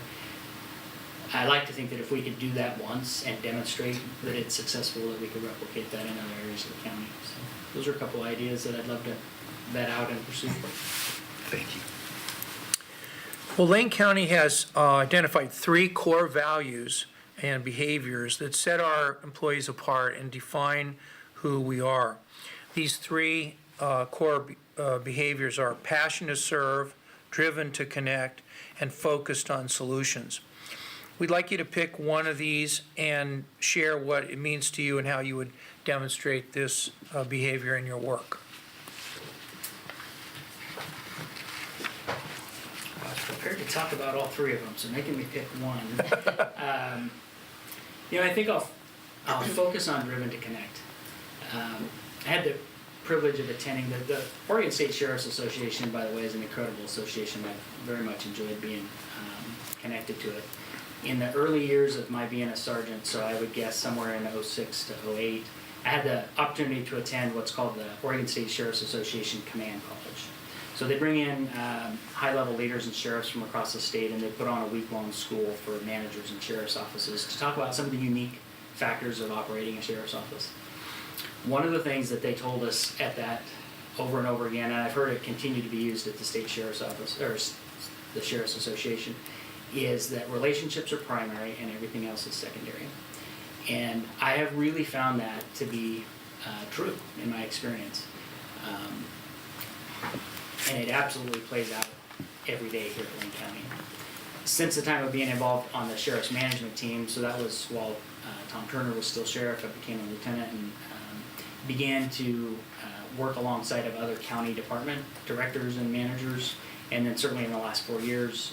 I like to think that if we could do that once and demonstrate that it's successful, that we could replicate that in other areas of the county. So those are a couple ideas that I'd love to vet out and pursue. Thank you. Well, Lane County has identified 3 core values and behaviors that set our employees apart and define who we are. These 3 core behaviors are passion to serve, driven to connect, and focused on solutions. We'd like you to pick one of these and share what it means to you and how you would demonstrate this behavior in your work. I was prepared to talk about all 3 of them, so making me pick one. You know, I think I'll focus on driven to connect. I had the privilege of attending the Oregon State Sheriff's Association, by the way, is an incredible association. I've very much enjoyed being connected to it. In the early years of my being a sergeant, so I would guess somewhere in 06 to 08, I had the opportunity to attend what's called the Oregon State Sheriff's Association Command College. So they bring in high-level leaders and sheriffs from across the state, and they put on a week-long school for managers and sheriff's offices to talk about some of the unique factors of operating a sheriff's office. One of the things that they told us at that over and over again, and I've heard it continue to be used at the state sheriff's office, or the Sheriff's Association, is that relationships are primary and everything else is secondary. And I have really found that to be true in my experience. And it absolutely plays out every day here at Lane County. since the time of being involved on the sheriff's management team, so that was while Tom Turner was still sheriff, I became a lieutenant and began to work alongside of other county department directors and managers. And then certainly in the last 4 years,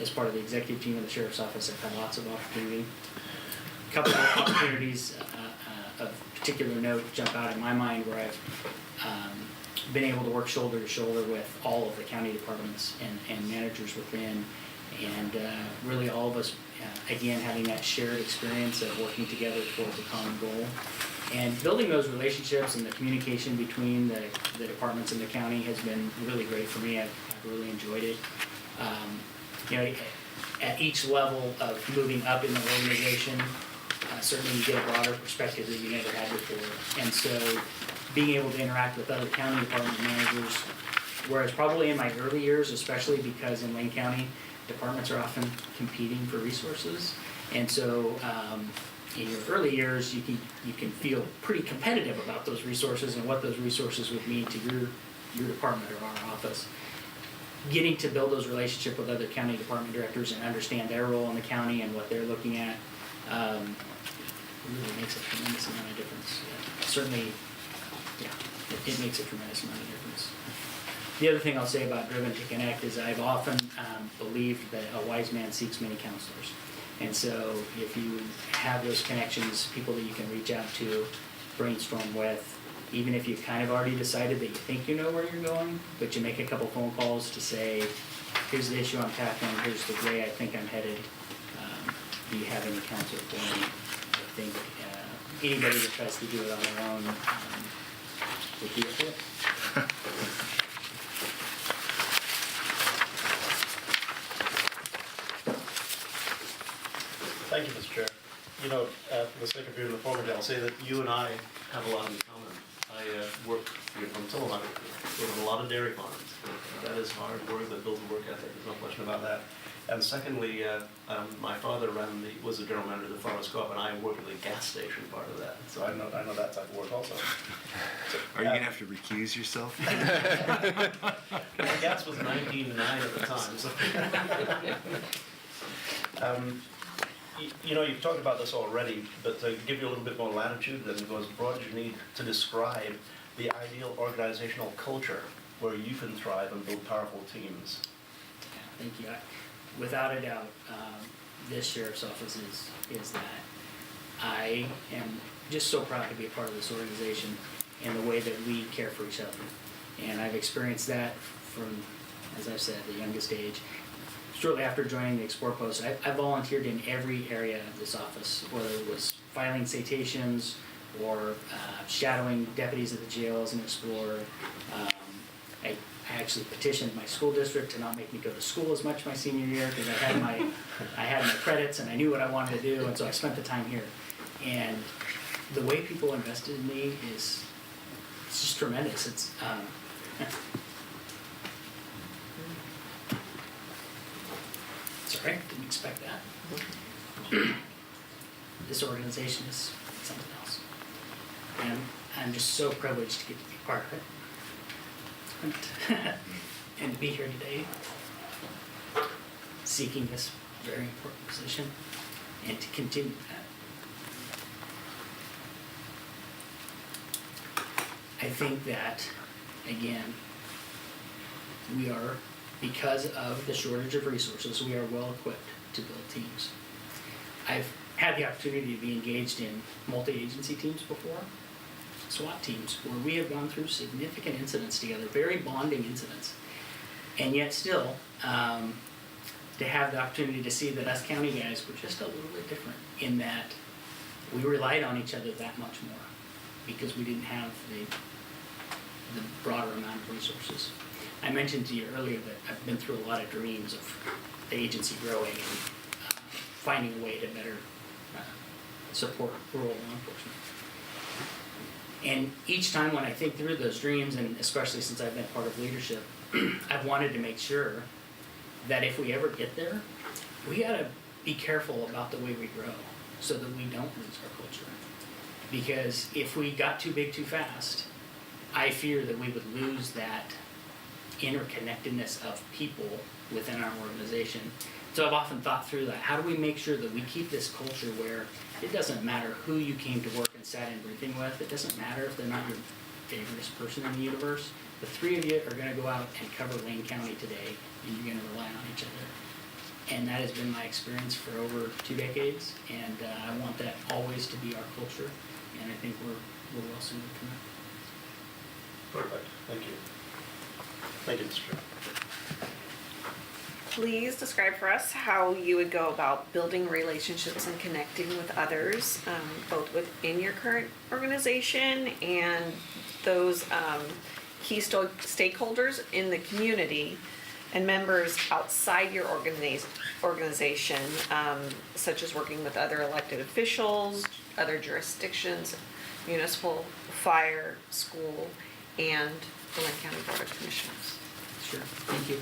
as part of the executive team of the sheriff's office, I've had lots of opportunity. A couple of opportunities of particular note jump out in my mind where I've been able to work shoulder to shoulder with all of the county departments and managers within, and really all of us, again, having that shared experience of working together towards a common goal. And building those relationships and the communication between the departments in the county has been really great for me. I've really enjoyed it. You know, at each level of moving up in the organization, certainly you get a broader perspective that you never had before. And so being able to interact with other county department managers, whereas probably in my early years, especially because in Lane County, departments are often competing for resources. And so in your early years, you can feel pretty competitive about those resources and what those resources would mean to your department or our office. Getting to build those relationships with other county department directors and understand their role in the county and what they're looking at really makes a tremendous amount of difference. Certainly, yeah, it makes a tremendous amount of difference. The other thing I'll say about Driven to Connect is I've often believed that a wise man seeks many counselors. And so if you have those connections, people that you can reach out to, brainstorm with, even if you've kind of already decided that you think you know where you're going, but you make a couple phone calls to say, here's the issue I'm tackling, here's the way I think I'm headed, do you have any counsel for me? I think anybody that tries to do it on their own would be a fit. Thank you, Mr. Chair. You know, for the sake of being informed, I'll say that you and I have a lot in common. I work here from Tillamook with a lot of dairy farms. That is hard work, that builds a work ethic, there's no question about that. And secondly, my father was the general manager of the Farmers Co-op, and I worked at the gas station part of that. So I know that type of work also. Are you gonna have to recuse yourself? My gas was 19.9 at the time, so. You know, you've talked about this already, but to give you a little bit more latitude and go as broad as you need to describe the ideal organizational culture where you can thrive and build powerful teams. Yeah, thank you. Without a doubt, this sheriff's office is that. I am just so proud to be a part of this organization and the way that we care for each other. And I've experienced that from, as I've said, the youngest age. Shortly after joining the Explore Post, I volunteered in every area of this office, whether it was filing citations or shadowing deputies at the jail as an explorer. I actually petitioned my school district to not make me go to school as much my senior year because I had my credits and I knew what I wanted to do, and so I spent the time here. And the way people invested in me it's just tremendous. It's sorry, didn't expect that. This organization is something else. And I'm just so privileged to get to be part of it. And to be here today, seeking this very important position, and to continue that. I think that, again, we are, because of the shortage of resources, we are well equipped to build teams. I've had the opportunity to be engaged in multi-agency teams before, SWAT teams, where we have gone through significant incidents together, very bonding incidents. And yet still, to have the opportunity to see that us county guys were just a little bit different in that we relied on each other that much more because we didn't have the broader amount of resources. I mentioned to you earlier that I've been through a lot of dreams of the agency growing and finding a way to better support rural law enforcement. And each time when I think through those dreams, and especially since I've been part of leadership, I've wanted to make sure that if we ever get there, we gotta be careful about the way we grow so that we don't lose our culture. Because if we got too big too fast, I fear that we would lose that interconnectedness of people within our organization So I've often thought through that. How do we make sure that we keep this culture where it doesn't matter who you came to work and sat in briefing with, it doesn't matter if they're not your favorite person in the universe, the three of you are gonna go out and cover Lane County today, and you're gonna rely on each other. And that has been my experience for over 2 decades, and I want that always to be our culture, and I think we're well suited for that. Perfect, thank you. Thank you, Mr. Chairman. Please describe for us how you would go about building relationships and connecting with others, both within your current organization and those key stakeholders in the community and members outside your organization, such as working with other elected officials, other jurisdictions, municipal, fire, school, and the Lane County Board of Commissioners. Sure, thank you.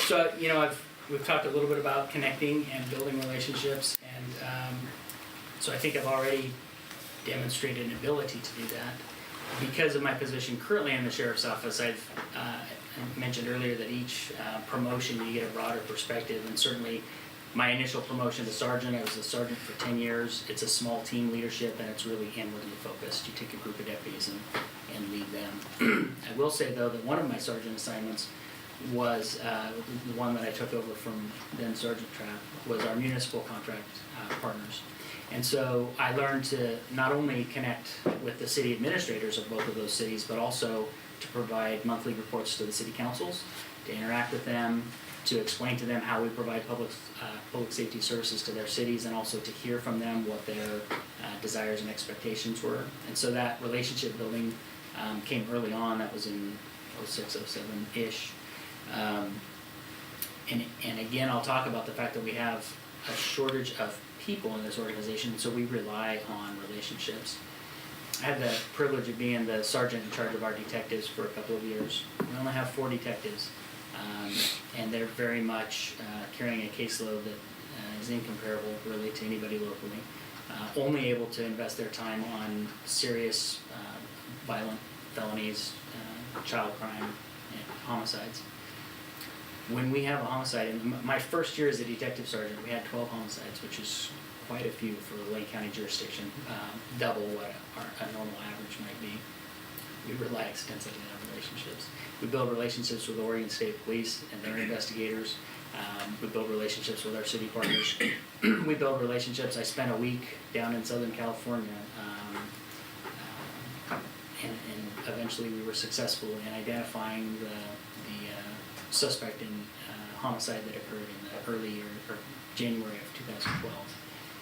So, you know, we've talked a little bit about connecting and building relationships, and so I think I've already demonstrated an ability to do that. Because of my position currently in the Sheriff's Office, I mentioned earlier that each promotion you get a broader perspective, and certainly my initial promotion to sergeant, I was a sergeant for 10 years. It's a small team leadership, and it's really inwardly focused. You take a group of deputies and lead them. I will say, though, that one of my sergeant assignments was the one that I took over from then Sergeant Trapp, was our municipal contract partners. And so I learned to not only connect with the city administrators of both of those cities, but also to provide monthly reports to the city councils, to interact with them, to explain to them how we provide public safety services to their cities, and also to hear from them what their desires and expectations were. And so that relationship building came early on. That was in 06, 07-ish. And again, I'll talk about the fact that we have a shortage of people in this organization, so we rely on relationships. I had the privilege of being the sergeant in charge of our detectives for a couple of years. We only have 4 detectives, and they're very much carrying a caseload that is incomparable really to anybody locally. Only able to invest their time on serious violent felonies, child crime, and homicides. When we have a homicide, in my first year as a detective sergeant, we had 12 homicides, which is quite a few for the Lane County jurisdiction, double what a normal average might be. We rely extensively on relationships. We build relationships with the Oregon State Police and their investigators. We build relationships with our city partners. We build relationships. I spent a week down in Southern California, and eventually we were successful in identifying the suspect in homicide that occurred in the early year, or January of 2012.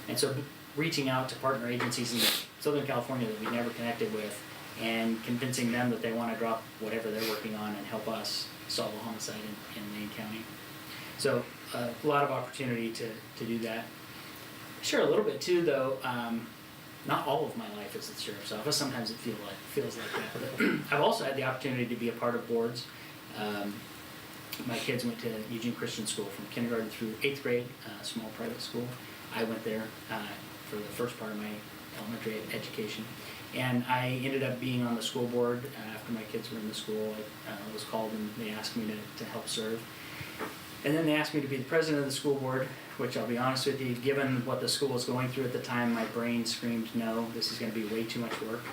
And so reaching out to partner agencies in Southern California that we never connected with, and convincing them that they want to drop whatever they're working on and help us solve a homicide in Lane County. So a lot of opportunity to do that. Sure, a little bit too, though. Not all of my life is at the Sheriff's Office. Sometimes it feels like that. But I've also had the opportunity to be a part of boards. My kids went to Eugene Christian School from kindergarten through 8th grade, small private school. I went there for the first part of my elementary education. And I ended up being on the school board after my kids were in the school. I was called and they asked me to help serve. And then they asked me to be the president of the school board, which I'll be honest with you, given what the school was going through at the time, my brain screamed, no, this is going to be way too much work.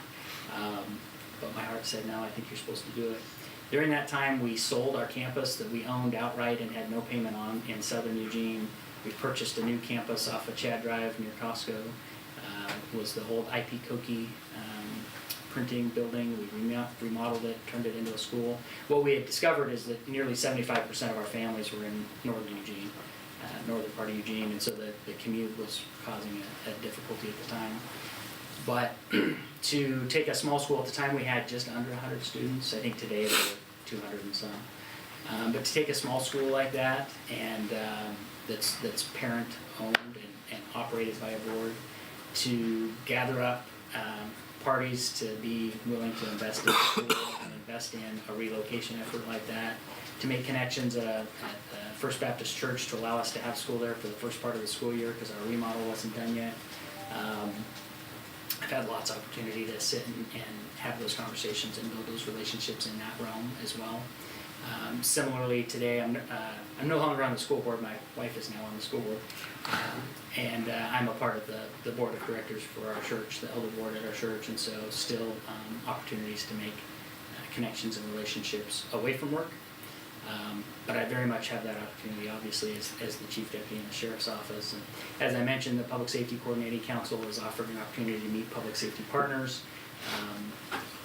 But my heart said, no, I think you're supposed to do it. During that time, we sold our campus that we owned outright and had no payment on in southern Eugene. We purchased a new campus off of Chad Drive near Costco. It was the old IP Koki printing building. We remodeled it, turned it into a school. What we had discovered is that nearly 75% of our families were in northern Eugene, northern part of Eugene, and so the commute was causing a difficulty at the time. But to take a small school at the time, we had just under 100 students. I think today there are 200 and some. But to take a small school like that, and that's parent-owned and operated by a board, to gather up parties to be willing to invest in school and invest in a relocation effort like that, to make connections at First Baptist Church to allow us to have school there for the first part of the school year because our remodel wasn't done yet. I've had lots of opportunity to sit and have those conversations and build those relationships in that realm as well. Similarly, today, I'm no longer on the school board. My wife is now on the school board. And I'm a part of the board of directors for our church, the elder board at our church, and so still opportunities to make connections and relationships away from work. But I very much have that opportunity, obviously, as the chief deputy in the sheriff's office. And as I mentioned, the Public Safety Coordinating Council has offered an opportunity to meet public safety partners,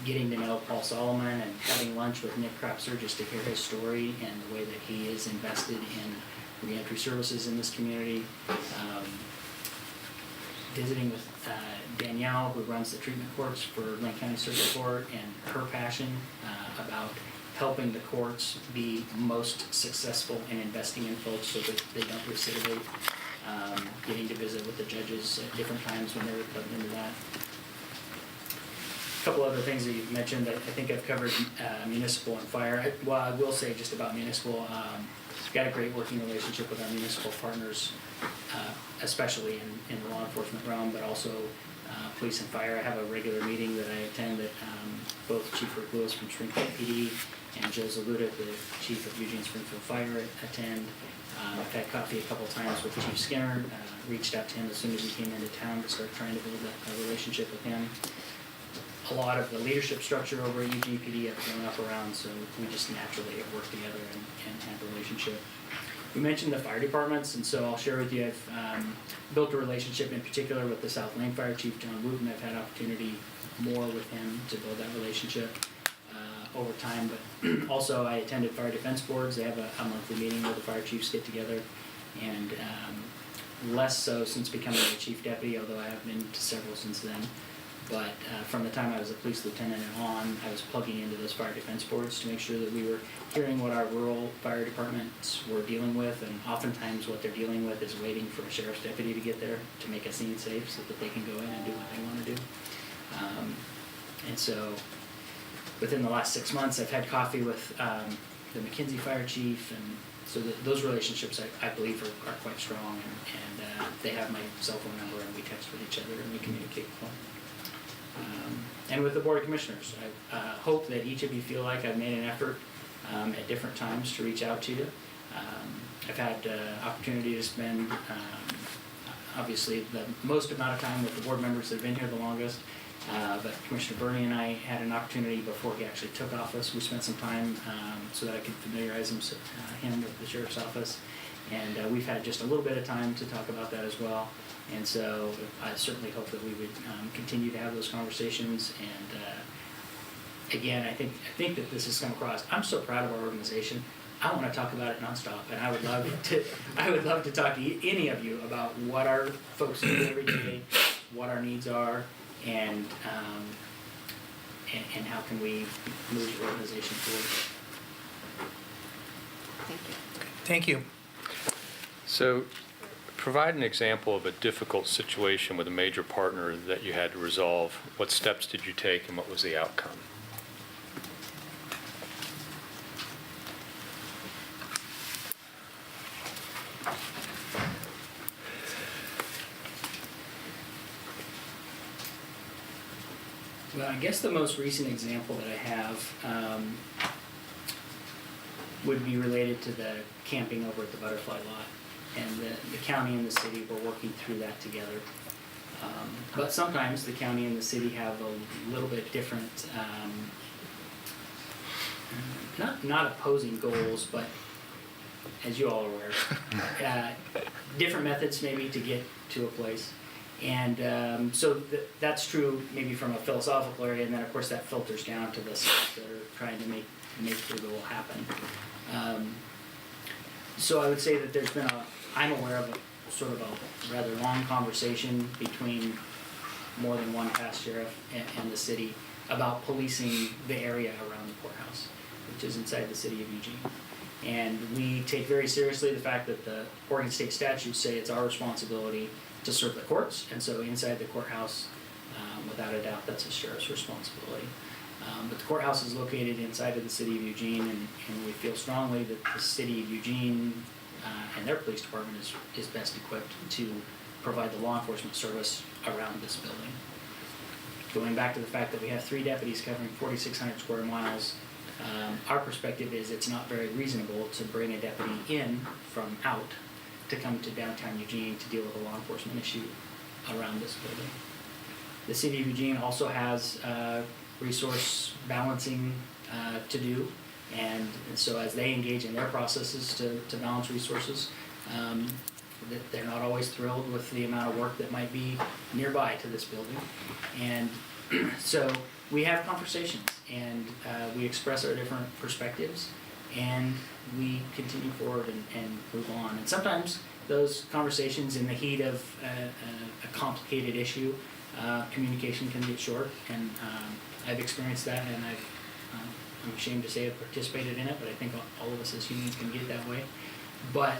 getting to know Paul Solomon and having lunch with Nick Kropzer just to hear his story and the way that he is invested in reentry services in this community. Visiting with Danielle, who runs the treatment courts for Lane County Circuit Court, and her passion about helping the courts be most successful in investing in folks so that they don't recidivate. Getting to visit with the judges at different times when they're put into that. A couple other things that you've mentioned. I think I've covered municipal and fire. I will say just about municipal. Got a great working relationship with our municipal partners, especially in the law enforcement realm, but also police and fire. I have a regular meeting that I attend that both Chief Rick Lewis from Springfield PD and Joe Zaluda, the Chief of Eugene Springfield Fire, attend. I've had coffee a couple times with Chief Skinner. Reached out to him as soon as he came into town to start trying to build a relationship with him. A lot of the leadership structure over at UGPD have grown up around, so we just naturally have worked together and have a relationship. We mentioned the fire departments, and so I'll share with you, I've built a relationship in particular with the South Lane Fire Chief, John Wooten. I've had opportunity more with him to build that relationship over time, but also I attended fire defense boards. They have a monthly meeting where the fire chiefs get together, and less so since becoming a chief deputy, although I have been to several since then. But from the time I was a police lieutenant and on, I was plugging into those fire defense boards to make sure that we were hearing what our rural fire departments were dealing with, and oftentimes what they're dealing with is waiting for a sheriff's deputy to get there to make a scene safe so that they can go in and do what they want to do. And so within the last 6 months, I've had coffee with the McKinsey fire chief, and so those relationships I believe are quite strong, and they have my cell phone number, and we text with each other and we communicate with them. And with the Board of Commissioners, I hope that each of you feel like I've made an effort at different times to reach out to you. I've had opportunity to spend obviously the most amount of time with the board members that have been here the longest, but Commissioner Burney and I had an opportunity before he actually took office. We spent some time so that I could familiarize him with the Sheriff's Office, and we've had just a little bit of time to talk about that as well. And so I certainly hope that we would continue to have those conversations. And again, I think that this has come across. I'm so proud of our organization. I want to talk about it nonstop, and I would love to talk to any of you about what our folks do every day, what our needs are, and how can we move the organization forward. Thank you. Thank you. So, provide an example of a difficult situation with a major partner that you had to resolve. What steps did you take, and what was the outcome? Well, I guess the most recent example that I have would be related to the camping over at the Butterfly Lot. And the county and the city were working through that together. But sometimes the county and the city have a little bit different, not opposing goals, but as you all are aware, different methods maybe to get to a place. And so that's true maybe from a philosophical area, and then of course that filters down to the staff that are trying to make the goal happen. So I would say that I'm aware of a sort of a rather long conversation between more than one past sheriff and the city about policing the area around the courthouse, which is inside the city of Eugene. And we take very seriously the fact that the Oregon state statutes say it's our responsibility to serve the courts, and so inside the courthouse, without a doubt, that's the sheriff's responsibility. But the courthouse is located inside of the city of Eugene, and we feel strongly that the city of Eugene and their police department is best equipped to provide the law enforcement service around this building. Going back to the fact that we have 3 deputies covering 4,600 square miles, Our perspective is it's not very reasonable to bring a deputy in from out to come to downtown Eugene to deal with a law enforcement issue around this building. The city of Eugene also has resource balancing to do, and so as they engage in their processes to balance resources, they're not always thrilled with the amount of work that might be nearby to this building. And so we have conversations, and we express our different perspectives, and we continue forward and move on. And sometimes those conversations in the heat of a complicated issue, communication can get short, and I've experienced that, and I'm ashamed to say I've participated in it, but I think all of us as humans can get that way. But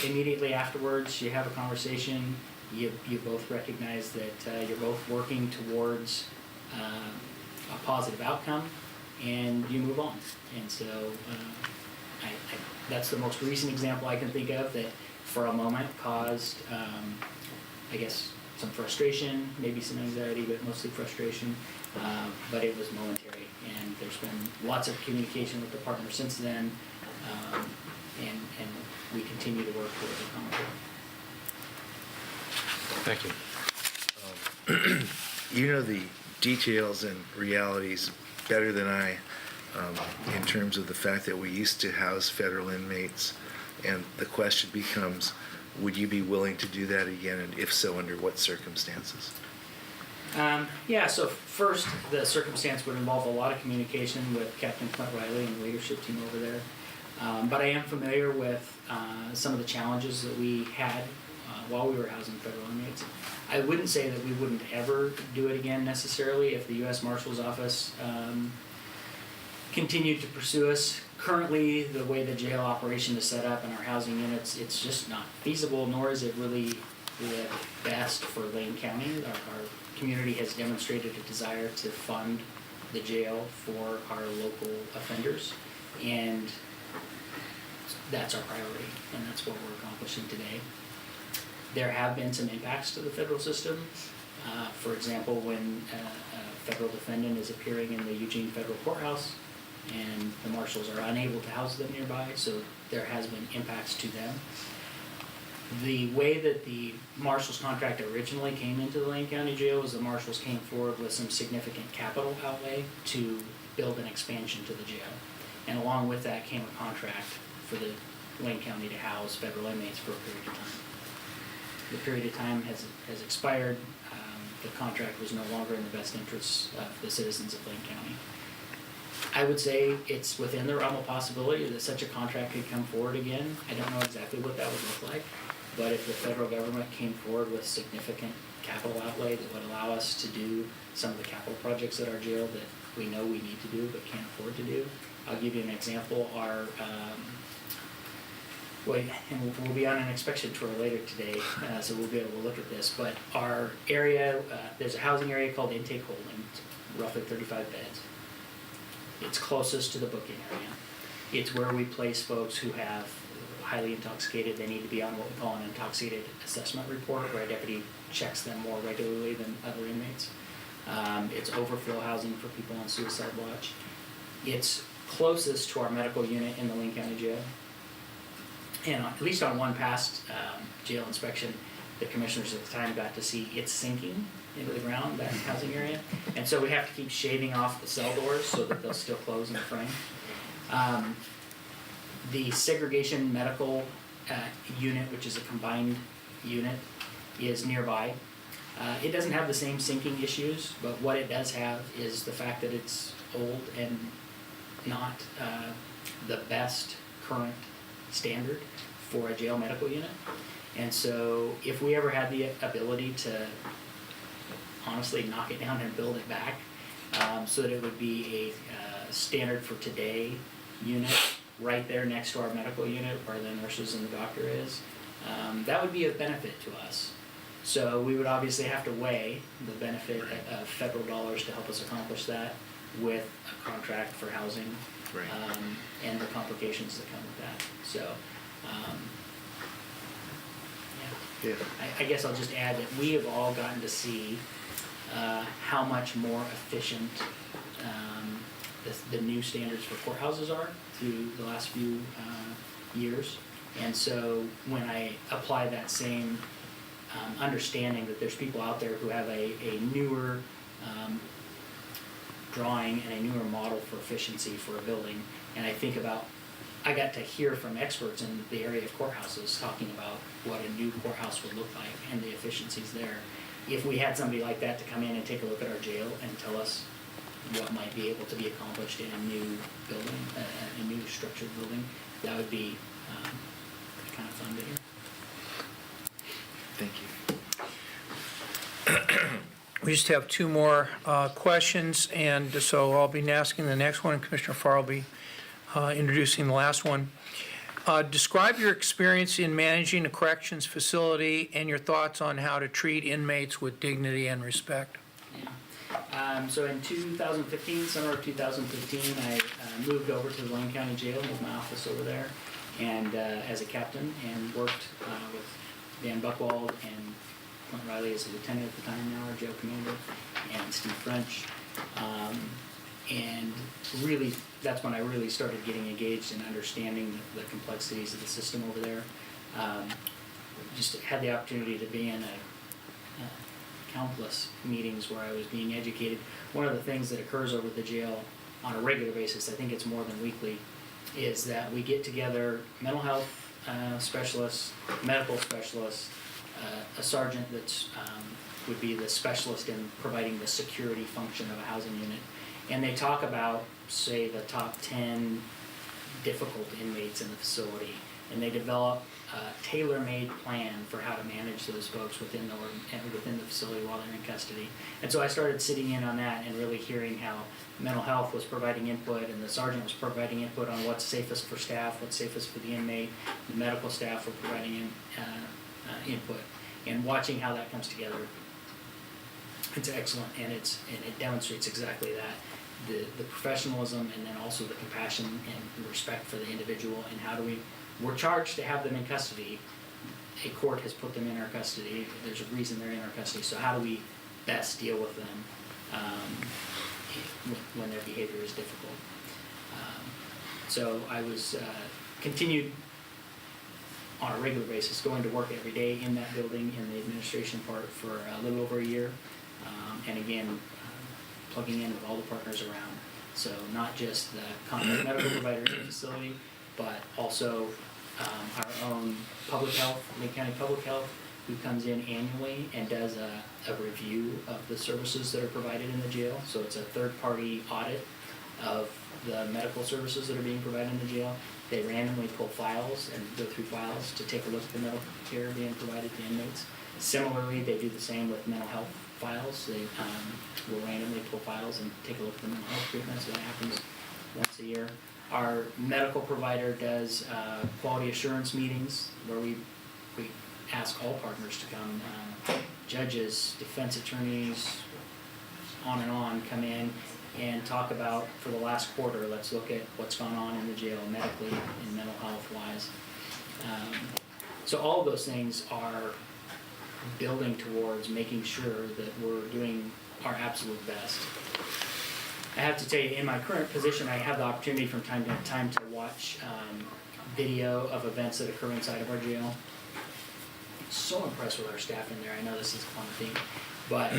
immediately afterwards, you have a conversation, you both recognize that you're both working towards a positive outcome, and you move on. And so that's the most recent example I can think of that for a moment caused, I guess, some frustration, maybe some anxiety, but mostly frustration. But it was momentary, and there's been lots of communication with the partner since then, and we continue to work towards a common goal. Thank you. You know the details and realities better than I, in terms of the fact that we used to house federal inmates, and the question becomes, would you be willing to do that again, and if so, under what circumstances? Yeah, so first, the circumstance would involve a lot of communication with Captain Clint Riley and the leadership team over there. But I am familiar with some of the challenges that we had while we were housing federal inmates. I wouldn't say that we wouldn't ever do it again necessarily if the U.S. Marshal's Office continued to pursue us. Currently, the way the jail operation is set up in our housing units, it's just not feasible, nor is it really the best for Lane County. Our community has demonstrated a desire to fund the jail for our local offenders, and that's our priority, and that's what we're accomplishing today. There have been some impacts to the federal system. For example, when a federal defendant is appearing in the Eugene Federal Courthouse and the marshals are unable to house them nearby, so there has been impacts to them. The way that the marshal's contract originally came into the Lane County Jail was the marshals came forward with some significant capital outlay to build an expansion to the jail. And along with that came a contract for the Lane County to house federal inmates for a period of time. The period of time has expired. The contract was no longer in the best interests of the citizens of Lane County. I would say it's within the realm of possibility that such a contract could come forward again. I don't know exactly what that would look like, but if the federal government came forward with significant capital outlay that would allow us to do some of the capital projects at our jail that we know we need to do but can't afford to do. I'll give you an example. And we'll be on an inspection tour later today, so we'll be able to look at this. But our area, there's a housing area called Intake Holding, roughly 35 beds. It's closest to the booking area. It's where we place folks who have highly intoxicated. They need to be on what we call an intoxicated assessment report, where a deputy checks them more regularly than other inmates. It's overflow housing for people on suicide watch. It's closest to our medical unit in the Lane County Jail. And at least on one past jail inspection, the commissioners at the time got to see it sinking into the ground, that housing area. And so we have to keep shaving off the cell doors so that they'll still close in the frame. The segregation medical unit, which is a combined unit, is nearby. It doesn't have the same sinking issues, but what it does have is the fact that it's old and not the best current standard for a jail medical unit. And so if we ever had the ability to honestly knock it down and build it back so that it would be a standard for today unit right there next to our medical unit where the nurses and the doctor is, that would be a benefit to us. So we would obviously have to weigh the benefit of federal dollars to help us accomplish that with a contract for housing. Right. And the complications that come with that. So, Yeah. I guess I'll just add that we have all gotten to see how much more efficient the new standards for courthouses are through the last few years. And so when I apply that same understanding that there's people out there who have a newer drawing and a newer model for efficiency for a building, and I think about, I got to hear from experts in the area of courthouses talking about what a new courthouse would look like and the efficiencies there. If we had somebody like that to come in and take a look at our jail and tell us what might be able to be accomplished in a new building, a new structured building, that would be kind of fun to hear. Thank you. We just have two more questions, and so I'll be asking the next one, and Commissioner Farr will be introducing the last one. Describe your experience in managing a corrections facility and your thoughts on how to treat inmates with dignity and respect. Yeah. So in 2015, summer of 2015, I moved over to the Lane County Jail, moved my office over there, and as a captain, and worked with Dan Buchwald and Clint Riley as a lieutenant at the time now, our jail commander, and Steve French. And really, that's when I really started getting engaged in understanding the complexities of the system over there. Just had the opportunity to be in countless meetings where I was being educated. One of the things that occurs over at the jail on a regular basis, I think it's more than weekly, is that we get together mental health specialists, medical specialists, a sergeant that's would be the specialist in providing the security function of a housing unit. And they talk about, say, the top 10 difficult inmates in the facility, and they develop a tailor-made plan for how to manage those folks within the facility while they're in custody. And so I started sitting in on that and really hearing how mental health was providing input, and the sergeant was providing input on what's safest for staff, what's safest for the inmate. The medical staff were providing input, and watching how that comes together. It's excellent, and it demonstrates exactly that. The professionalism, and then also the compassion and respect for the individual, and how do we're charged to have them in custody. A court has put them in our custody. There's a reason they're in our custody. So how do we best deal with them when their behavior is difficult? So I was continued on a regular basis, going to work every day in that building in the administration part for a little over a year. And again, plugging in with all the partners around. So not just the contract medical provider in the facility, but also our own public health, Lane County Public Health, who comes in annually and does a review of the services that are provided in the jail. So it's a third-party audit of the medical services that are being provided in the jail. They randomly pull files and go through files to take a look at the medical care being provided to inmates. Similarly, they do the same with mental health files. They will randomly pull files and take a look at the mental health treatments. That happens once a year. Our medical provider does quality assurance meetings where we ask all partners to come. Judges, defense attorneys, on, come in and talk about, for the last quarter, let's look at what's gone on in the jail medically and mental health wise. So all of those things are building towards making sure that we're doing our absolute best. I have to tell you, in my current position, I have the opportunity from time to time to watch video of events that occur inside of our jail. So impressed with our staff in there. I know this is a fun thing, but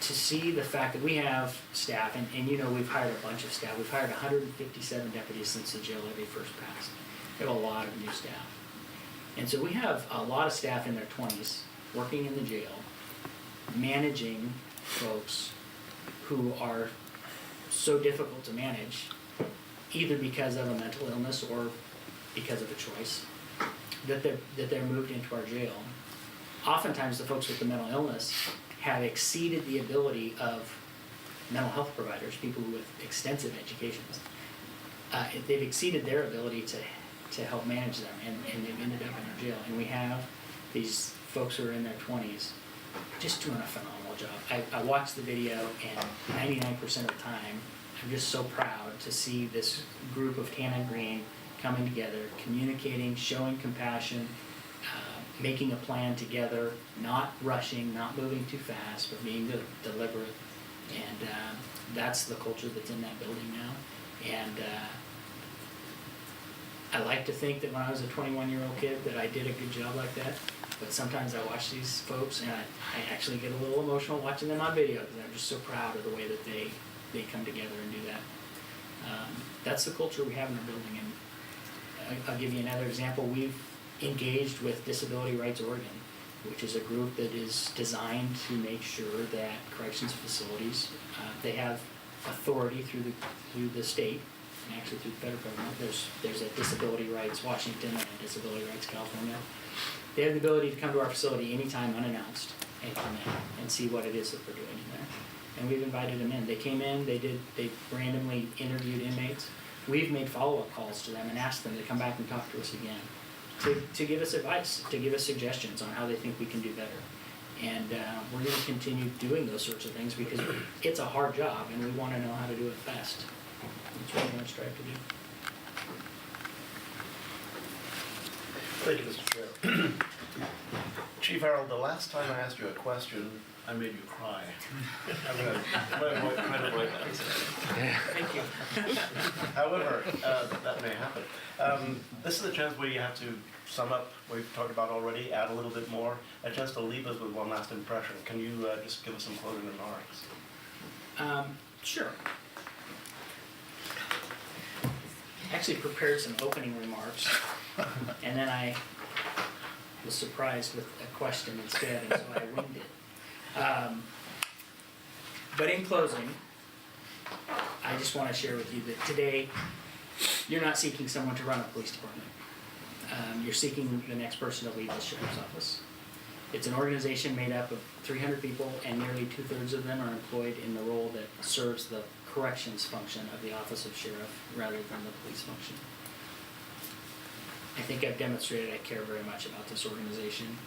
to see the fact that we have staff, and you know, we've hired a bunch of staff. We've hired 157 deputies since the jail levy first passed. We have a lot of new staff. And so we have a lot of staff in their 20s working in the jail, managing folks who are so difficult to manage, either because of a mental illness or because of a choice, that they're moved into our jail. Oftentimes the folks with the mental illness have exceeded the ability of mental health providers, people with extensive educations. They've exceeded their ability to help manage them, and they've ended up in our jail. And we have these folks who are in their 20s just doing a phenomenal job. I watch the video, and 99% of the time, I'm just so proud to see this group of tan and green coming together, communicating, showing compassion, making a plan together, not rushing, not moving too fast, but being deliberate. And that's the culture that's in that building now. And I like to think that when I was a 21-year-old kid that I did a good job like that, but sometimes I watch these folks and I actually get a little emotional watching them on video because I'm just so proud of the way that they come together and do that. That's the culture we have in our building. And I'll give you another example. We've engaged with Disability Rights Oregon, which is a group that is designed to make sure that corrections facilities, they have authority through the state and actually through the federal government. There's a Disability Rights Washington and a Disability Rights California. They have the ability to come to our facility anytime unannounced and come in and see what it is that we're doing in there. And we've invited them in. They came in, they randomly interviewed inmates. We've made follow-up calls to them and asked them to come back and talk to us again, to give us advice, to give us suggestions on how they think we can do better. And we're going to continue doing those sorts of things because it's a hard job and we want to know how to do it best. That's what we're going to strive to do. Thank you, Mr. Chair. Chief Harold, the last time I asked you a question, I made you cry. I'm gonna try to avoid that. Thank you. However, that may happen. This is a chance where you have to sum up what we've talked about already, add a little bit more, a chance to leave us with one last impression. Can you just give us some closing remarks? Sure. Actually prepared some opening remarks, and then I was surprised with a question instead, and so I winged it. But in closing, I just want to share with you that today, you're not seeking someone to run a police department. You're seeking the next person to lead the sheriff's office. It's an organization made up of 300 people, and nearly 2/3 of them are employed in the role that serves the corrections function of the office of sheriff rather than the police function. I think I've demonstrated I care very much about this organization.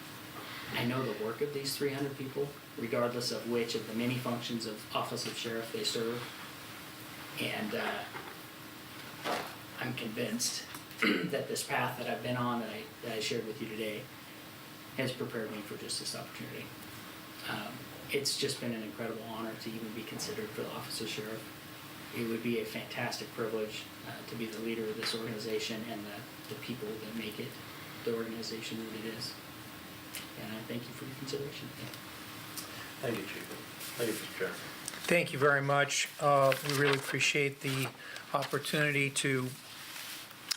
I know the work of these 300 people, regardless of which of the many functions of office of sheriff they serve. And I'm convinced that this path that I've been on, that I shared with you today, has prepared me for just this opportunity. It's just been an incredible honor to even be considered for the office of sheriff. It would be a fantastic privilege to be the leader of this organization and the people that make it the organization that it is. And I thank you for your consideration. Thank you, Chief. Thank you, Mr. Chair. Thank you very much. We really appreciate the opportunity to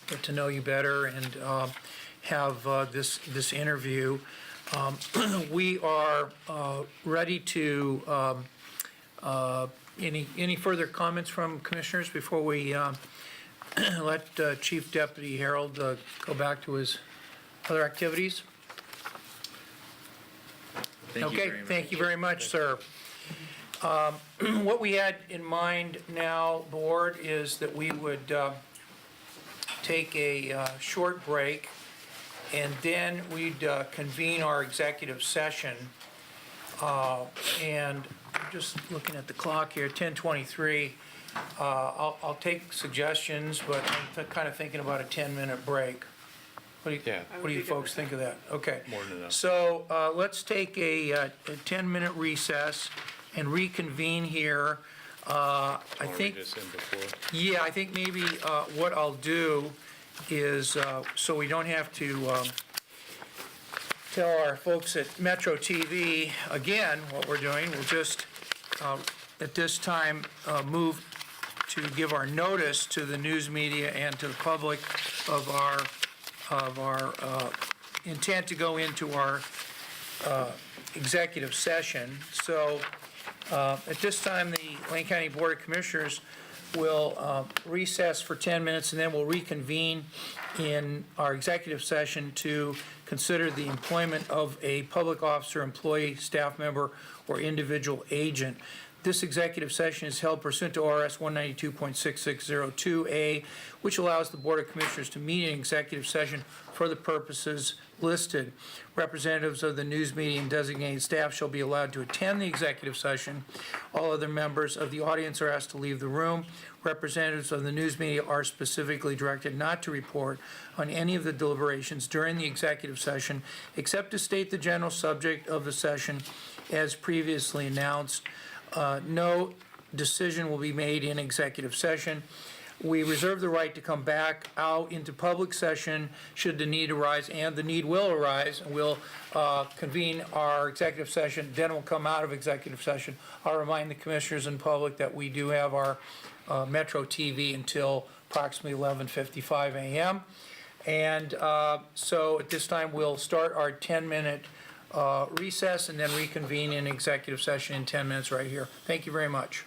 get to know you better and have this interview. We are ready to, any further comments from commissioners before we let Chief Deputy Harold go back to his other activities? Thank you very much, sir. What we had in mind now, board, is that we would take a short break, and then we'd convene our executive session. And I'm just looking at the clock here, 10:23. I'll take suggestions, but I'm kind of thinking about a 10-minute break. What do you folks think of that? Okay. More than enough. So let's take a 10-minute recess and reconvene here. I think. This in before. Yeah, I think maybe what I'll do is, so we don't have to tell our folks at Metro TV again what we're doing, we'll just, at this time, move to give our notice to the news media and to the public of our intent to go into our executive session. So at this time, the Lane County Board of Commissioners will recess for 10 minutes, and then we'll reconvene in our executive session to consider the employment of a public officer, employee, staff member, or individual agent. This executive session is held pursuant to ORS 192.6602A, which allows the Board of Commissioners to meet in executive session for the purposes listed. Representatives of the news media and designated staff shall be allowed to attend the executive session. All other members of the audience are asked to leave the room. Representatives of the news media are specifically directed not to report on any of the deliberations during the executive session, except to state the general subject of the session as previously announced. Note decision will be made in executive session. We reserve the right to come back out into public session should the need arise, and the need will arise. We'll convene our executive session, then we'll come out of executive session. I'll remind the commissioners and public that we do have our Metro TV until approximately 11:55 a.m. And so at this time, we'll start our 10-minute recess and then reconvene in executive session in 10 minutes right here. Thank you very much.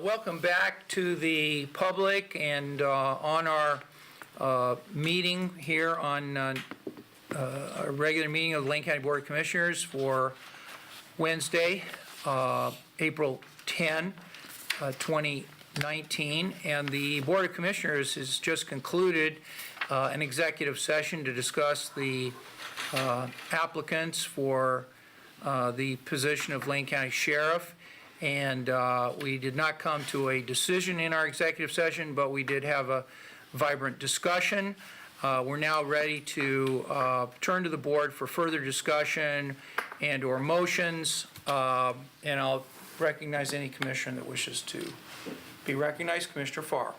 welcome back to the public and on our meeting here on our regular meeting of the Lane County Board of Commissioners for Wednesday, April 10, 2019. And the Board of Commissioners has just concluded an executive session to discuss the applicants for the position of Lane County Sheriff. And we did not come to a decision in our executive session, but we did have a vibrant discussion. We're now ready to turn to the board for further discussion and/or motions. And I'll recognize any commissioner that wishes to be recognized. Commissioner Farr.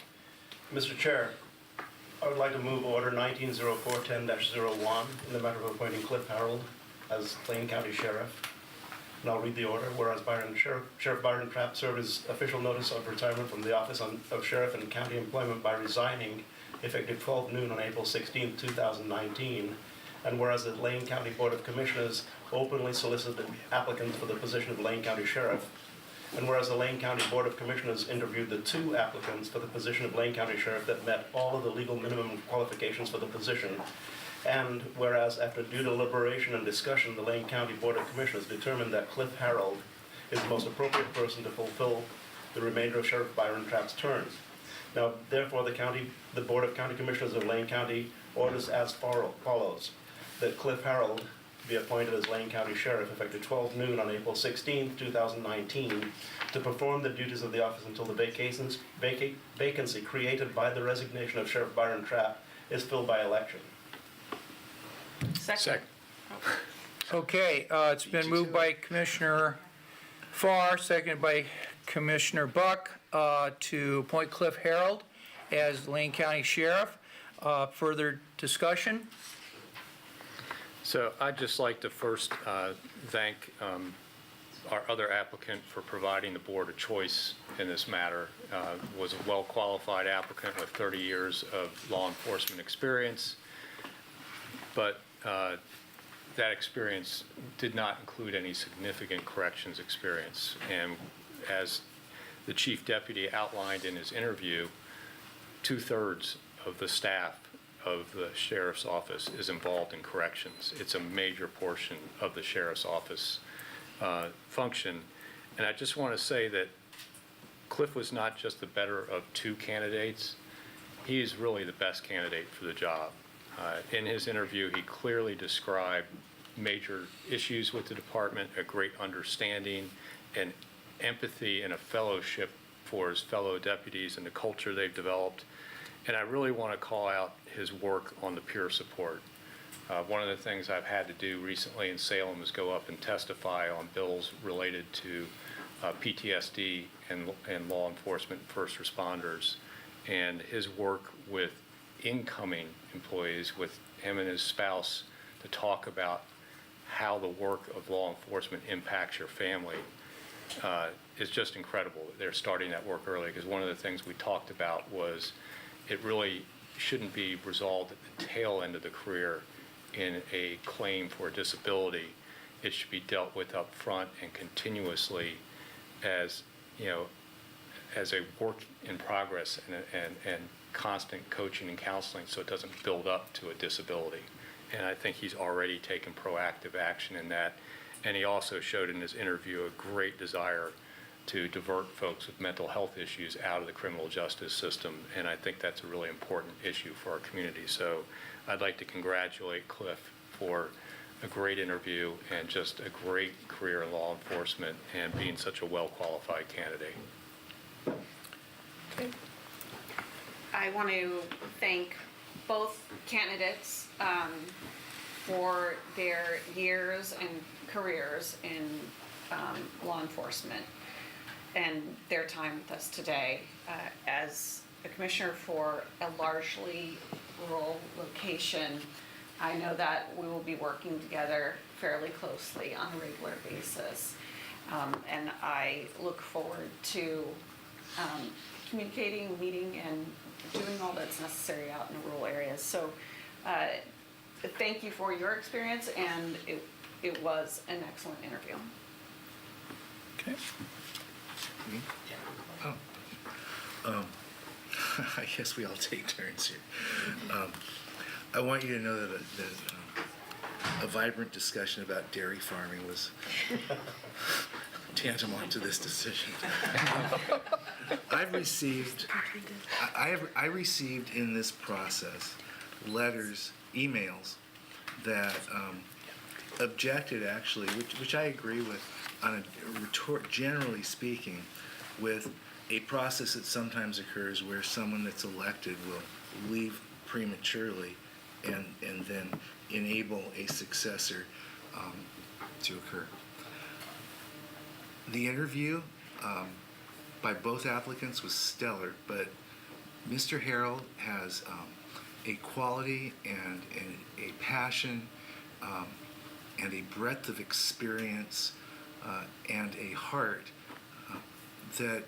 Mr. Chair, I would like to move Order 190410-01 in the matter of appointing Cliff Harold as Lane County Sheriff. And I'll read the order. Whereas Sheriff Byron Trapp served his official notice of retirement from the office of Sheriff and County Employment by resigning effective 12 noon on April 16, 2019. And whereas the Lane County Board of Commissioners openly solicited applicants for the position of Lane County Sheriff. And whereas the Lane County Board of Commissioners interviewed the 2 applicants for the position of Lane County Sheriff that met all of the legal minimum qualifications for the position. And whereas after due deliberation and discussion, the Lane County Board of Commissioners determined that Cliff Harold is the most appropriate person to fulfill the remainder of Sheriff Byron Trapp's term. Now, therefore, the Board of County Commissioners of Lane County orders as follows: that Cliff Harold be appointed as Lane County Sheriff effective 12 noon on April 16, 2019, to perform the duties of the office until the vacancy created by the resignation of Sheriff Byron Trapp is filled by election. Second. Okay, it's been moved by Commissioner Farr, seconded by Commissioner Buck, to appoint Cliff Harold as Lane County Sheriff. Further discussion? So I'd just like to first thank our other applicant for providing the board a choice in this matter. Was a well-qualified applicant with 30 years of law enforcement experience, but that experience did not include any significant corrections experience. And as the chief deputy outlined in his interview, 2/3 of the staff of the sheriff's office is involved in corrections. It's a major portion of the sheriff's office function. And I just want to say that Cliff was not just the better of 2 candidates. He is really the best candidate for the job. In his interview, he clearly described major issues with the department, a great understanding and empathy and a fellowship for his fellow deputies and the culture they've developed. And I really want to call out his work on the peer support. One of the things I've had to do recently in Salem is go up and testify on bills related to PTSD and law enforcement first responders. And his work with incoming employees, with him and his spouse, to talk about how the work of law enforcement impacts your family is just incredible. They're starting that work early, because one of the things we talked about was it really shouldn't be resolved at the tail end of the career in a claim for disability. It should be dealt with up front and continuously as, you know, as a work in progress and constant coaching and counseling, so it doesn't build up to a disability. And I think he's already taken proactive action in that. And he also showed in his interview a great desire to divert folks with mental health issues out of the criminal justice system. And I think that's a really important issue for our community. So I'd like to congratulate Cliff for a great interview and just a great career in law enforcement and being such a well-qualified candidate. I want to thank both candidates for their years and careers in law enforcement and their time with us today. As a commissioner for a largely rural location, I know that we will be working together fairly closely on a regular basis. And I look forward to communicating, meeting, and doing all that's necessary out in the rural areas. So thank you for your experience, and it was an excellent interview. Okay. Me? I guess we all take turns here. I want you to know that a vibrant discussion about dairy farming was tantamount to this decision. I received in this process letters, emails that objected actually, which I agree with, on a generally speaking, with a process that sometimes occurs where someone that's elected will leave prematurely and then enable a successor to occur. The interview by both applicants was stellar, but Mr. Harold has a quality and a passion and a breadth of experience and a heart that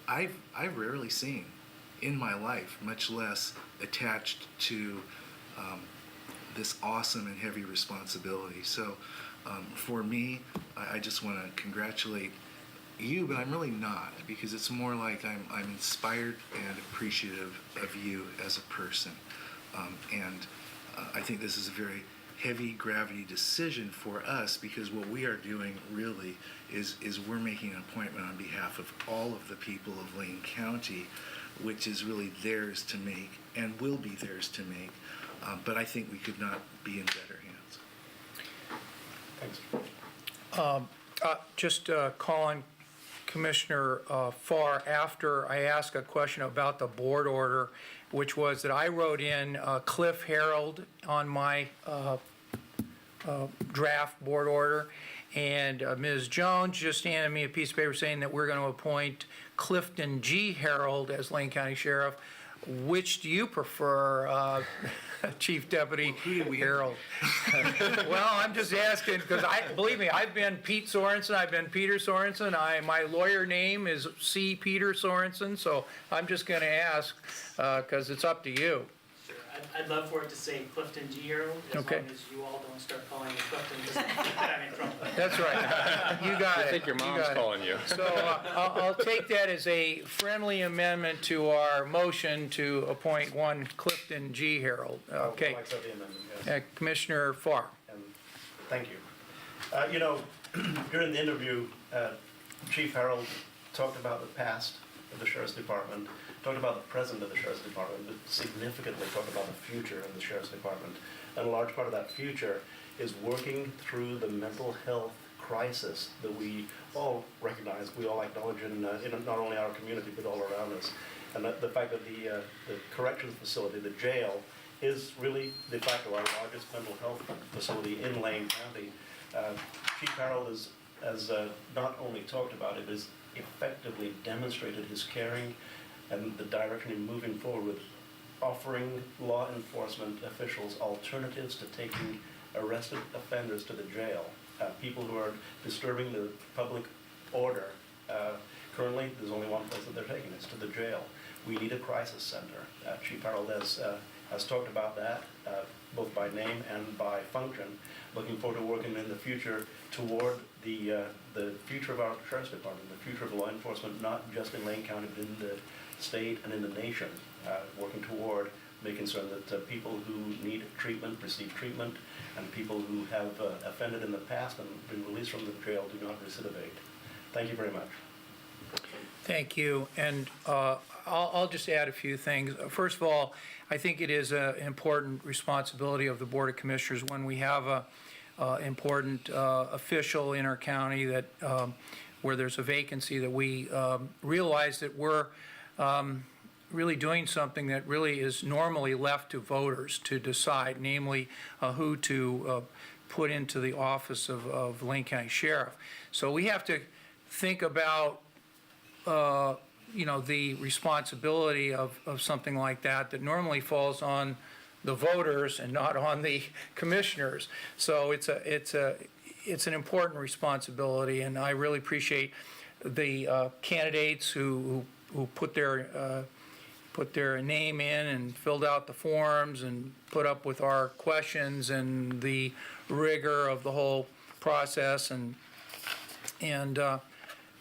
I've rarely seen in my life, much less attached to this awesome and heavy responsibility. So for me, I just want to congratulate you, but I'm really not, because it's more like I'm inspired and appreciative of you as a person. And I think this is a very heavy gravity decision for us, because what we are doing really is we're making an appointment on behalf of all of the people of Lane County, which is really theirs to make and will be theirs to make. But I think we could not be in better hands. Thanks. Just calling Commissioner Farr after I asked a question about the board order, which was that I wrote in Cliff Harold on my draft board order, and Ms. Jones just handed me a piece of paper saying that we're going to appoint Clifton G. Harold as Lane County Sheriff. Which do you prefer, Chief Deputy Harold? Well, I'm just asking, because believe me, I've been Pete Sorensen, I've been Peter Sorensen. My lawyer name is C. Peter Sorensen, so I'm just going to ask, because it's up to you. Sure, I'd love for it to say Clifton G. Harold, as Okay. long as you all don't start calling me Clifton, just that I'm in trouble. That's right. You got it. I think your You mom's got it. calling you. So I'll take that as a friendly amendment to our motion to appoint one Clifton G. Harold. Okay. I'll accept the amendment, yes. Commissioner Farr. And thank you. During the interview, Chief Harold talked about the past of the Sheriff's Department, talked about the present of the Sheriff's Department, but significantly talked about the future of the Sheriff's Department. And a large part of that future is working through the mental health crisis that we all recognize, we all acknowledge in not only our community, but all around us. And the fact that the corrections facility, the jail, is really de facto our largest mental health facility in Lane County. Chief Harold has not only talked about it, has effectively demonstrated his caring and the direction in moving forward with offering law enforcement officials alternatives to taking arrested offenders to the jail, people who are disturbing the public order. Currently, there's only one place that they're taking, it's to the jail. We need a crisis center. Chief Harold has talked about that, both by name and by function. Looking forward to working in the future toward the future of our Sheriff's Department, the future of law enforcement, not just in Lane County, but in the state and in the nation, working toward making certain that people who need treatment receive treatment, and people who have offended in the past and been released from the jail do not recidivate. Thank you very much. Thank you. And I'll just add a few things. First of all, I think it is an important responsibility of the Board of Commissioners when we have a important official in our county that where there's a vacancy, that we realize that we're really doing something that really is normally left to voters to decide, namely who to put into the office of Lane County Sheriff. So we have to think about the responsibility of something like that normally falls on the voters and not on the commissioners. So it's an important responsibility, and I really appreciate the candidates who put their name in and filled out the forms and put up with our questions and the rigor of the whole process. And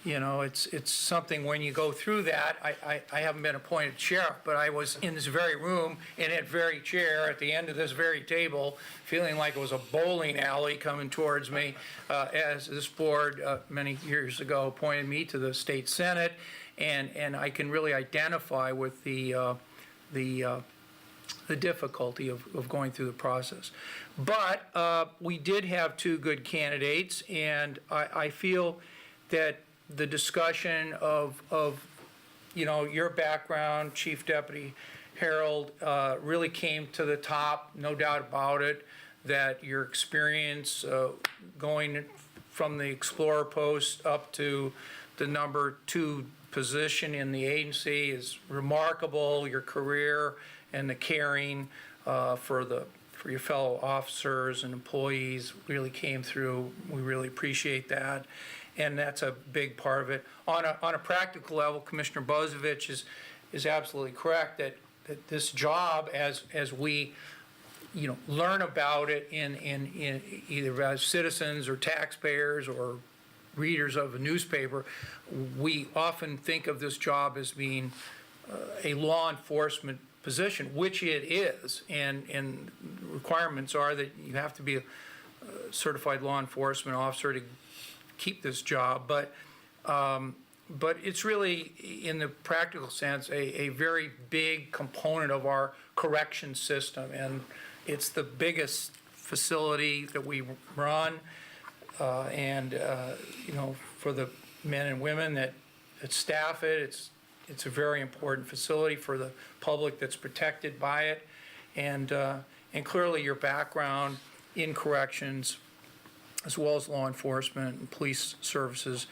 you know, it's something when you go through that, I haven't been appointed sheriff, but I was in this very room, in that very chair, at the end of this very table, feeling like it was a bowling alley coming towards me, as this board, many years ago, appointed me to the state senate, and I can really identify with the difficulty of going through the process. But we did have two good candidates, and I feel that the discussion of you know, your background, Chief Deputy Harold, really came to the top, no doubt about it, that your experience going from the Explorer post up to the number 2 position in the agency is remarkable. Your career and the caring for your fellow officers and employees really came through. We really appreciate that, and that's a big part of it. On a practical level, Commissioner Bozovich is absolutely correct that this job, as we, you know, learn about it in either as citizens or taxpayers or readers of a newspaper, we often think of this job as being a law enforcement position, which it is, and requirements are that you have to be a certified law enforcement officer to keep this job, but it's really, in the practical sense, a very big component of our correction system, and it's the biggest facility that we run, and you know, for the men and women that staff it, it's a very important facility for the public that's protected by it, and clearly your background in corrections, as well as law enforcement and police services,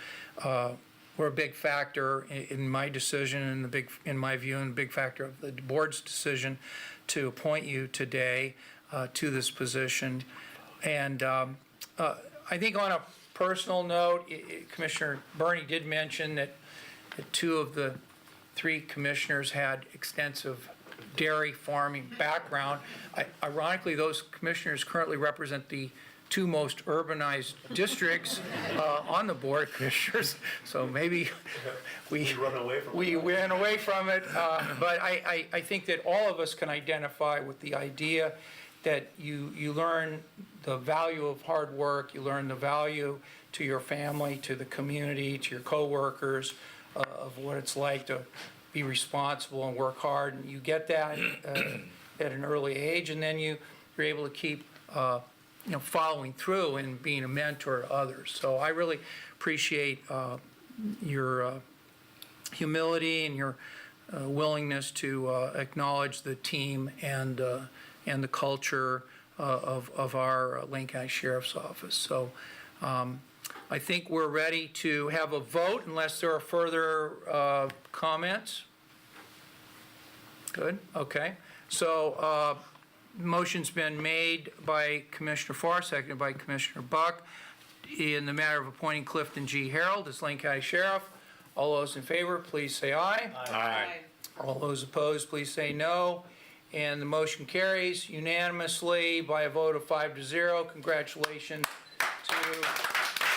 were a big factor in my decision, and in my view, and a big factor of the board's decision to appoint you today to this position. And I think on a personal note, Commissioner Burney did mention that 2 of the 3 commissioners had extensive dairy farming background. Ironically, those commissioners currently represent the 2 most urbanized districts on the Board of Commissioners, so maybe we ran away from it. But I think that all of us can identify with the idea that you learn the value of hard work, you learn the value to your family, to the community, to your coworkers, of what it's like to be responsible and work hard, and you get that at an early age, and then you're able to keep you know, following through and being a mentor to others. So I really appreciate your humility and your willingness to acknowledge the team and the culture of our Lane County Sheriff's Office. So I think we're ready to have a vote unless there are further comments. Good, okay. So motion's been made by Commissioner Farr, seconded by Commissioner Buck, in the matter of appointing Clifton G. Harold as Lane County Sheriff. All those in favor, please say aye. Aye. All those opposed, please say no. And the motion carries unanimously by a vote of 5-0. Congratulations to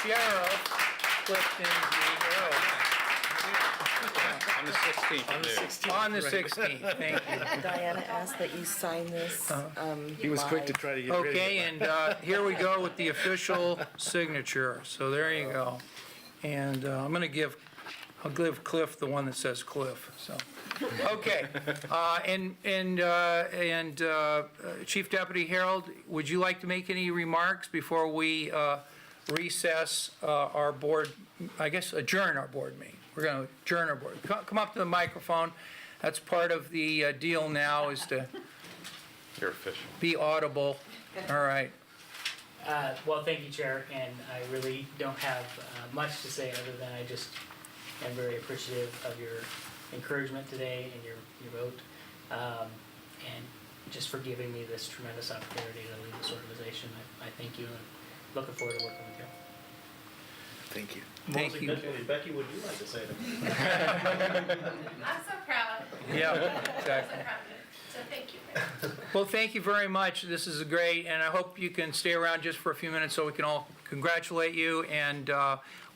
Sheriff Clifton G. Harold. On the 16th. On the 16th, thank you. Diana asked that you sign this. He was quick to live. try to get rid of it. Okay, and here we go with the official signature. So there you go. And I'll give Cliff the one that says Cliff, so. Okay, Chief Deputy Harold, would you like to make any remarks before we recess our board, I guess adjourn our board meeting? We're going to adjourn our board. Come up to the microphone. That's part of the deal now, is to You're official. be audible. All right. Well, thank you, Chair, and I really don't have much to say other than I just am very appreciative of your encouragement today and your vote, and just for giving me this tremendous opportunity to lead this organization. I thank you, and looking forward to working with you. Thank you. Thank Most you. significantly, Becky, would you like to say anything? I'm so proud. Yeah, I'm exactly. so proud of it. So thank you. Well, thank you very much. This is great, and I hope you can stay around just for a few minutes so we can all congratulate you, and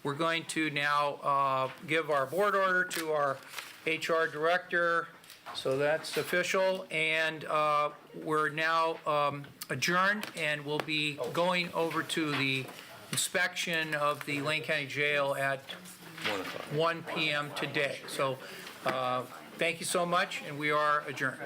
we're going to now give our board order to our HR director, so that's official, and we're now adjourned, and we'll be going over to the inspection of the Lane County Jail at 1 p.m. today. So thank you so much, and we are adjourned.